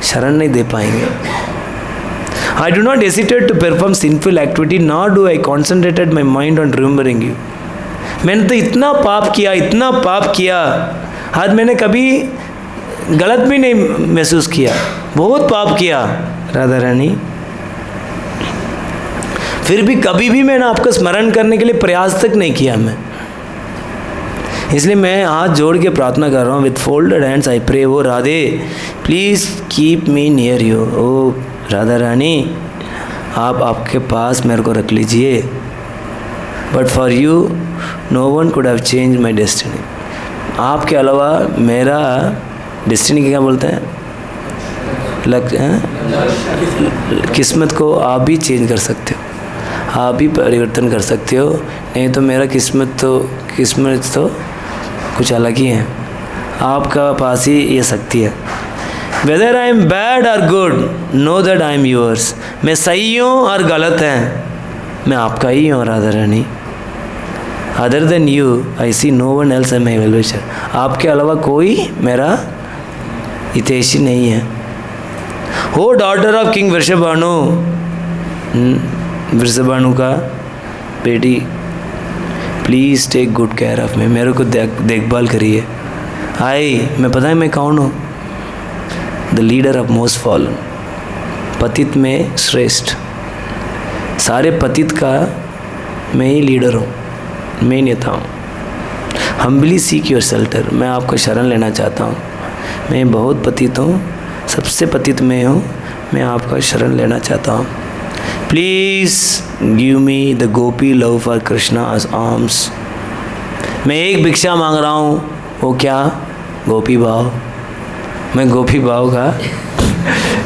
Speaker 1: शरण नहीं दे पाएंगे। I do not hesitate to perform sinful activity, nor do I concentrated my mind on remembering you. मैंने तो इतना पाप किया, इतना पाप किया, आज मैंने कभी गलत भी नहीं महसूस किया, बहुत पाप किया राधा रानी, फिर भी कभी भी मैंने आपका स्मरण करने के लिए प्रयास तक नहीं किया मैं। इसलिए मैं हाथ जोड़ के प्रार्थना कर रहा हूँ, with folded hands I pray, O Radhe please keep me near you. O Radha Rani, आप आपके पास मेरे को रख लीजिए, but for you no one could have change my destiny. आपके अलावा मेरा डेस्टिनी क्या बोलते हैं? किस्मत को आप भी चेंज कर सकते हो, आप भी परिवर्तन कर सकते हो, नहीं तो मेरा किस्मत तो कुछ अलग ही है। आपका पास ही ये शक्ति है। वेदर आई एम बैड और good, know that I am yours. मैं सही हूँ और गलत है, मैं आपका ही हूँ Radha Rani. Other than you I see no one else am my well wisher. आपके अलावा कोई मेरा हितैषी नहीं है। Oh daughter of king Vrishabhanu, Vrishabhanu का बेटी, please take good care of me, मेरे को देखभाल करिए। मैं पता है मैं कौन हूँ? The leader of most fallen, पतित में श्रेष्ठ, सारे पतित का मैं ही लीडर हूँ, मैं नेता हूँ। हम्बली सीक योर शेल्टर, मैं आपको शरण लेना चाहता हूँ। मैं बहुत पतित हूँ, सबसे पतित मैं हूँ, मैं आपका शरण लेना चाहता हूँ। Please give me the gopi love for Krishna as alms. मैं एक भिक्षा मांग रहा हूँ, वो क्या? गोपी भाव। मैं गोपी भाव का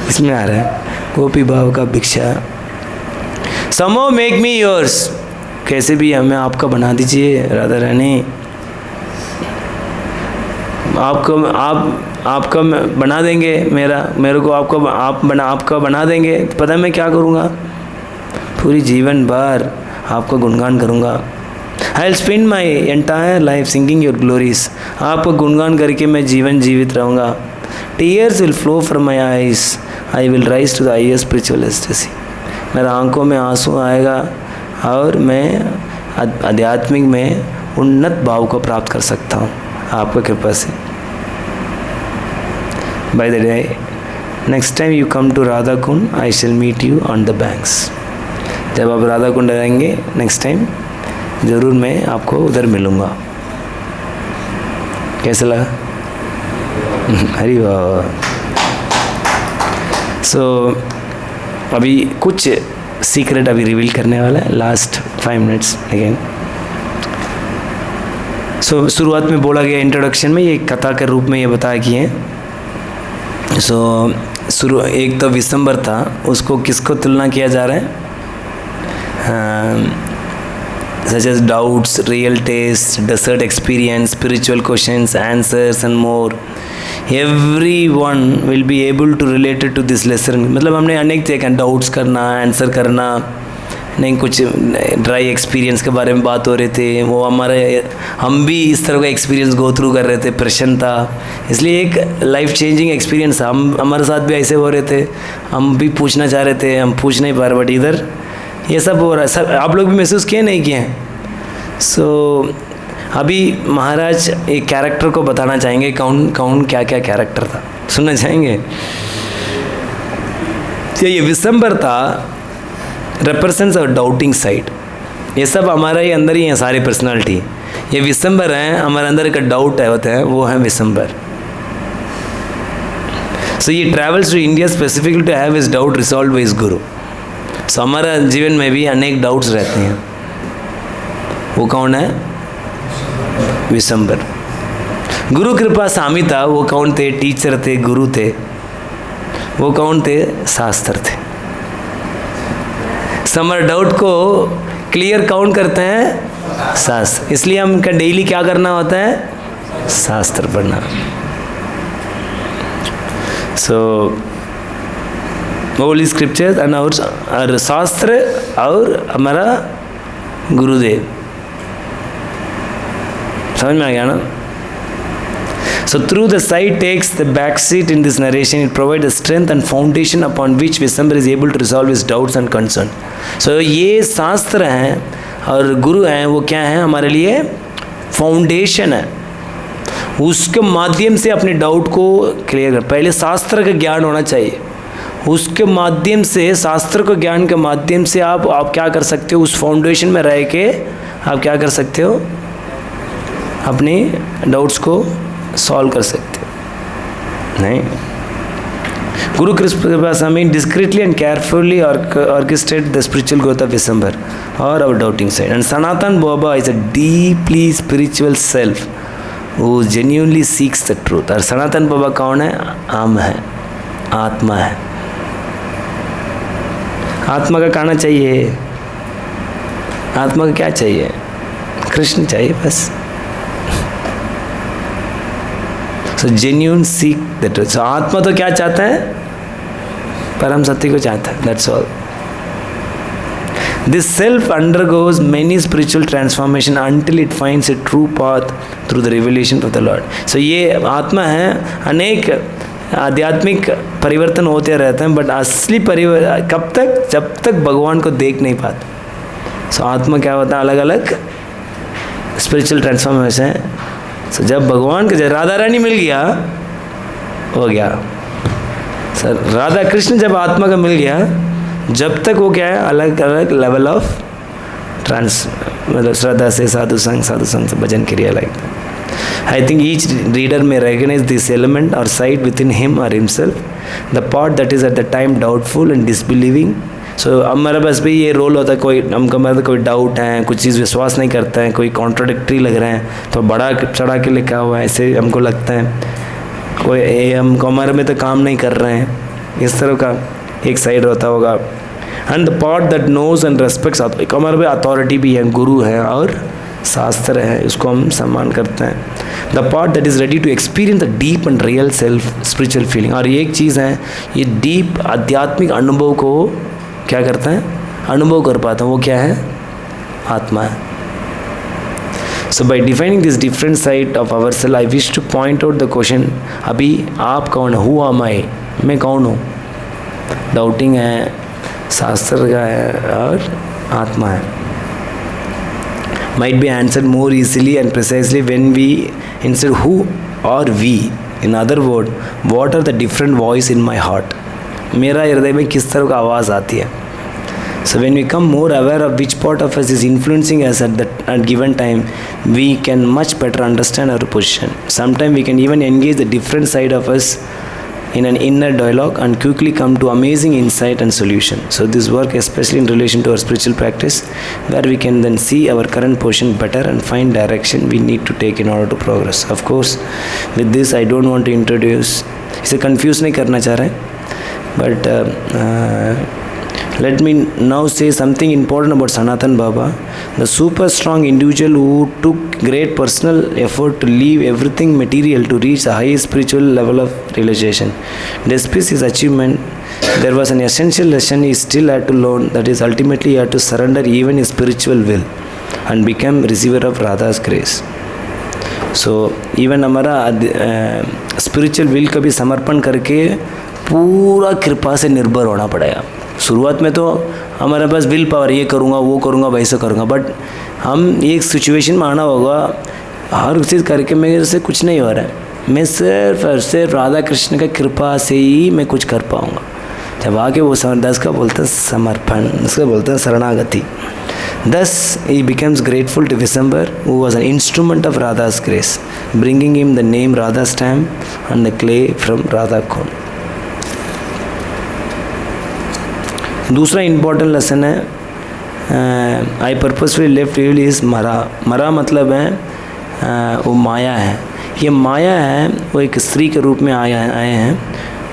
Speaker 1: इसमें आ रहा है गोपी भाव का भिक्षा। समो मेक मी योर्स, कैसे भी हमें आपका बना दीजिए राधा रानी। आपका बना देंगे, मेरे को आपका बना देंगे, पता है मैं क्या करूँगा, पूरी जीवन भर आपका गुणगान करूँगा। I will spend my entire life singing your glories, आपका गुणगान करके मैं जीवन जीवित रहूँगा। Tears will flow from my eyes, I will rise to the highest spiritual ecstasy, मेरे आंखों में आंसू आएगा और मैं आध्यात्मिक में उन्नत भाव को प्राप्त कर सकता हूँ आपकी कृपा से। By the day next time you come to Radha Kund I shall meet you on the banks. जब आप राधा कुंड आएंगे नेक्स्ट टाइम ज़रूर मैं आपको उधर मिलूँगा। कैसा लगा? हरी वाह। सो अभी कुछ सीक्रेट अभी रिवील करने वाला है, लास्ट 5 मिनट्स अगेन। सो शुरुआत में बोला गया इंट्रोडक्शन में, ये कथा के रूप में ये बताया कि है। सो एक तो विशंबर था, उसको किसको तुलना किया जा रहा है? such as doubts, real taste, desert experience, spiritual questions, answers and more. Everyone will be able to relate it to this lesson. मतलब हमने अनेक देखा, डाउट्स करना, आंसर करना, नहीं कुछ ड्राई एक्सपीरियंस के बारे में बात हो रहे थे, वो हम भी इस तरह का एक्सपीरियंस गो थ्रू कर रहे थे, प्रश्न था, इसलिए एक लाइफ चेंजिंग एक्सपीरियंस था। हमारे साथ भी ऐसे हो रहे थे, हम भी पूछना चाह रहे थे, हम पूछ नहीं पा रहे, बट इधर ये सब हो रहा है। सब आप लोग भी महसूस किए नहीं किए? सो अभी महाराज एक कैरेक्टर को बताना चाहेंगे, कौन क्या क्या कैरेक्टर था, सुनना चाहेंगे? तो ये विशंबर था, रिप्रेजेंट्स अवर डाउटिंग साइड। ये सब हमारे ही अंदर ही है, सारी पर्सनालिटी। ये विशंबर हैं, हमारे अंदर एक डाउट है होता है, वो है विशंबर। सो ये travels to India specifically to have his doubt resolve by his guru. So हमारा जीवन में भी अनेक डाउट्स रहते हैं। वो कौन है? विशंबर। गुरु कृपा स्वामी था, वो कौन थे? टीचर थे, गुरु थे। वो कौन थे? शास्त्र थे। हमारे डाउट को क्लियर कौन करते हैं? शास्त्र। इसलिए हम का डेली क्या करना होता है? शास्त्र पढ़ना। सो होली स्क्रिप्चर्स एंड और शास्त्र और हमारा गुरुदेव, समझ में आ गया ना? So through the sight takes the back seat in this narration, it provides the strength and foundation upon which Vishwambar is able to resolve his doubts and concerns. So ये शास्त्र हैं और गुरु हैं, वो क्या हैं? हमारे लिए फाउंडेशन है, उसके माध्यम से अपने डाउट को क्लियर कर। पहले शास्त्र का ज्ञान होना चाहिए, उसके माध्यम से, शास्त्र के ज्ञान के माध्यम से आप क्या कर सकते हो? उस फाउंडेशन में रह के आप क्या कर सकते हो? अपने डाउट्स को सॉल्व कर सकते हो। नहीं, गुरु कृपा स्वामी discreetly and carefully orchestrate the spiritual growth of Vishwambar or our doubting side. And Sanatan Baba is a deeply spiritual self who genuinely seeks the truth. और सनातन बाबा कौन है? आम है, आत्मा है। आत्मा का कहना चाहिए, आत्मा का क्या चाहिए? कृष्ण चाहिए बस। सो जेन्यून सीक द ट्रूथ। सो आत्मा तो क्या चाहता है? परम सत्य को चाहता है, that's all. This self undergoes many spiritual transformation until it finds a true path through the revelation of the lord. So ये आत्मा है, अनेक आध्यात्मिक परिवर्तन होते रहते हैं, बट असली परिवर्तन कब तक? जब तक भगवान को देख नहीं पाते। सो आत्मा क्या होता है? अलग अलग स्पिरिचुअल ट्रांसफॉर्मेशन है। सो जब भगवान के राधा रानी मिल गया, हो गया सर। राधा कृष्ण जब आत्मा का मिल गया, जब तक वो क्या है? अलग अलग लेवल ऑफ मतलब श्रद्धा से साधु संग से भजन क्रिया like. I think each reader may recognize this element or side within him or himself, the part that is at the time doubtful and disbelieving. So हमारा बस भी ये रोल होता है, कोई हमको मतलब कोई डाउट है, कुछ चीज़ विश्वास नहीं करता है, कोई कॉन्ट्राडिक्टरी लग रहा है तो बड़ा चढ़ा के लिखा हुआ है, ऐसे हमको लगता है। कोई हमको हमारे में तो काम नहीं कर रहे हैं, इस तरह का एक साइड होता होगा। And the part that knows and respects, हमारे पे अथॉरिटी भी है, गुरु है और शास्त्र है, इसको हम सम्मान करते हैं। The part that is ready to experience the deep and real self spiritual feeling, और ये एक चीज़ है, ये डीप आध्यात्मिक अनुभव को क्या करता है, अनुभव कर पाता है, वो क्या है, आत्मा है। So by defining this different side of ourselves, I wish to point out the question, अभी आप कौन है, who am I, मैं कौन हूँ। डाउटिंग है, शास्त्र का है और आत्मा है। Might be answered more easily and precisely when we instead who or we. In other word, what are the different voice in my heart, मेरा हृदय में किस तरह का आवाज़ आती है। So when we become more aware of which part of us is influencing us at given time, we can much better understand our position. Sometimes we can even engage the different side of us in an inner dialogue and quickly come to amazing insight and solution. So this work especially in relation to our spiritual practice, where we can then see our current position better and find direction we need to take in order to progress. Of course, with this I don't want to introduce, इसे confuse नहीं करना चाह रहे, but let me now say something important about Sanatan Baba, the super strong individual who took great personal effort to leave everything material to reach the highest spiritual level of realization. Despite his achievement, there was an essential lesson he still had to learn, that is ultimately he had to surrender even his spiritual will and become receiver of Radha's grace. So even हमारा spiritual will का भी समर्पण करके पूरा कृपा से निर्भर होना पड़ेगा। शुरुआत में तो हमारे पास विल पावर, ये करूँगा वो करूँगा वैसे करूँगा, बट हम एक सिचुएशन में आना होगा, हर चीज़ करके मेरे से कुछ नहीं हो रहा है, मैं सिर्फ और सिर्फ राधा कृष्ण का कृपा से ही मैं कुछ कर पाऊँगा। जब आके वो दस का बोलते हैं समर्पण, उसका बोलते हैं शरणागति। Thus he becomes grateful to Visambar, who was an instrument of Radha's grace, bringing him the name Radha stamp and the clay from Radha Kund. दूसरा इम्पॉर्टेंट लेसन है, आई पर्पसफुली लेफ्ट रियल इज़ मरा। मरा मतलब है वो माया है, ये माया है, वो एक स्त्री के रूप में आए हैं।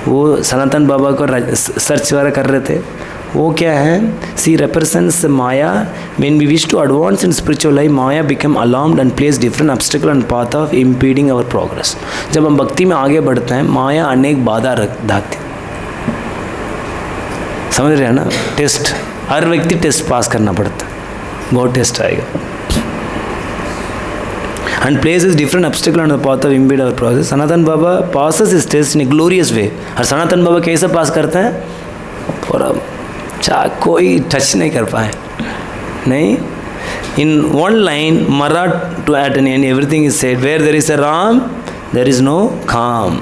Speaker 1: वो सनातन बाबा को सर्च वगैरह कर रहे थे, वो क्या है, she represents Maya. When we wish to advance in spiritual life, Maya become alarmed and place different obstacle and path of impeding our progress. जब हम भक्ति में आगे बढ़ते हैं, माया अनेक बाधा रखती, समझ रहे हैं ना। टेस्ट, हर व्यक्ति टेस्ट पास करना पड़ता है, बहुत टेस्ट आएगा। And places different obstacle on the path of impede our progress. Sanatan Baba passes this test in a glorious way. और सनातन बाबा कैसे पास करते हैं, और कोई टच नहीं कर पाए, नहीं। इन वन लाइन मरा to at an end everything is said, where there is a Ram there is no kaam.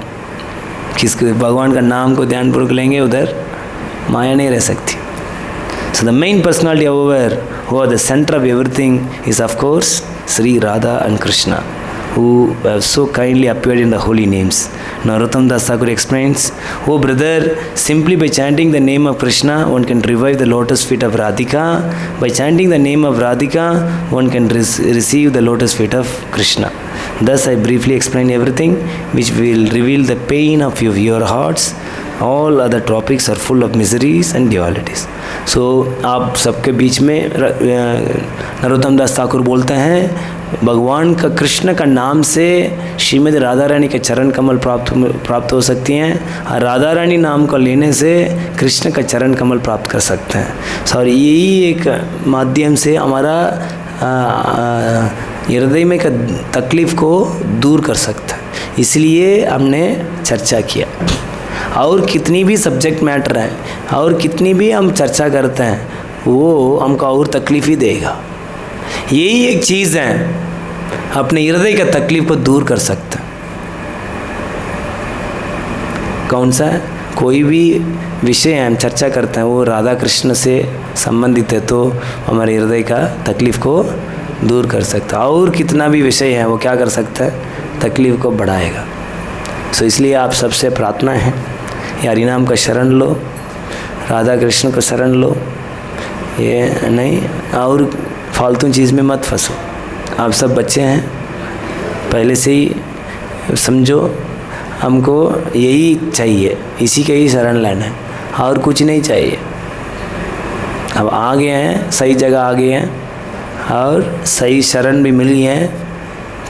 Speaker 1: किसके भगवान का नाम को ध्यानपूर्वक लेंगे, उधर माया नहीं रह सकती। So the main personality, however, who are the center of everything, is of course Sri Radha and Krishna, who have so kindly appeared in the holy names. Narottam Das Thakur explains, "Oh brother, simply by chanting the name of Krishna, one can revive the lotus feet of Radhika. By chanting the name of Radhika, one can receive the lotus feet of Krishna." Thus I briefly explain everything which will reveal the pain of your hearts. All other topics are full of miseries and dualities. So आप सबके बीच में नरोत्तम दास ठाकुर बोलते हैं, भगवान का कृष्ण का नाम से श्रीमती राधा रानी के चरण कमल प्राप्त हो सकती हैं, और राधा रानी नाम को लेने से कृष्ण का चरण कमल प्राप्त कर सकते हैं। और यही एक माध्यम से हमारा हृदय में का तकलीफ़ को दूर कर सकता है। इसलिए हमने चर्चा किया। और कितनी भी सब्जेक्ट मैटर है, और कितनी भी हम चर्चा करते हैं, वो हमको और तकलीफ़ ही देगा। यही एक चीज़ है, अपने हृदय का तकलीफ़ को दूर कर सकता है। कौन सा है? कोई भी विषय हम चर्चा करते हैं, वो राधा कृष्ण से संबंधित है, तो हमारे हृदय का तकलीफ़ को दूर कर सकता है। और कितना भी विषय है, वो क्या कर सकता है, तकलीफ़ को बढ़ाएगा। सो इसलिए आप सबसे प्रार्थना है, हरि नाम का शरण लो, राधा कृष्ण का शरण लो, ये नहीं और फालतू चीज़ में मत फंसो। आप सब बच्चे हैं, पहले से ही समझो हमको यही चाहिए, इसी का ही शरण लेना है और कुछ नहीं चाहिए। अब आ गए हैं, सही जगह आ गए हैं और सही शरण भी मिली है।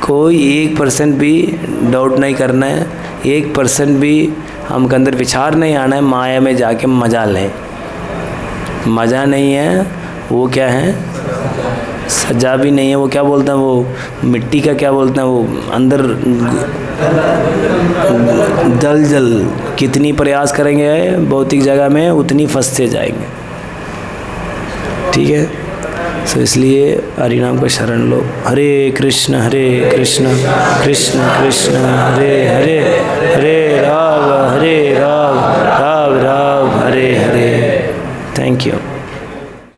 Speaker 1: कोई 1% भी डाउट नहीं करना है, 1% भी हमके अंदर विचार नहीं आना है माया में जाके मज़ा लें। मज़ा नहीं है, वो क्या है, सजा भी नहीं है। वो क्या बोलते हैं, वो मिट्टी का क्या बोलते हैं, वो अंदर दल कितनी प्रयास करेंगे भौतिक जगह में उतनी फंसते जाएंगे। ठीक है, तो इसलिए हरि नाम का शरण लो। हरे कृष्ण कृष्ण कृष्ण हरे हरे, हरे राम राम राम हरे हरे। Thank you.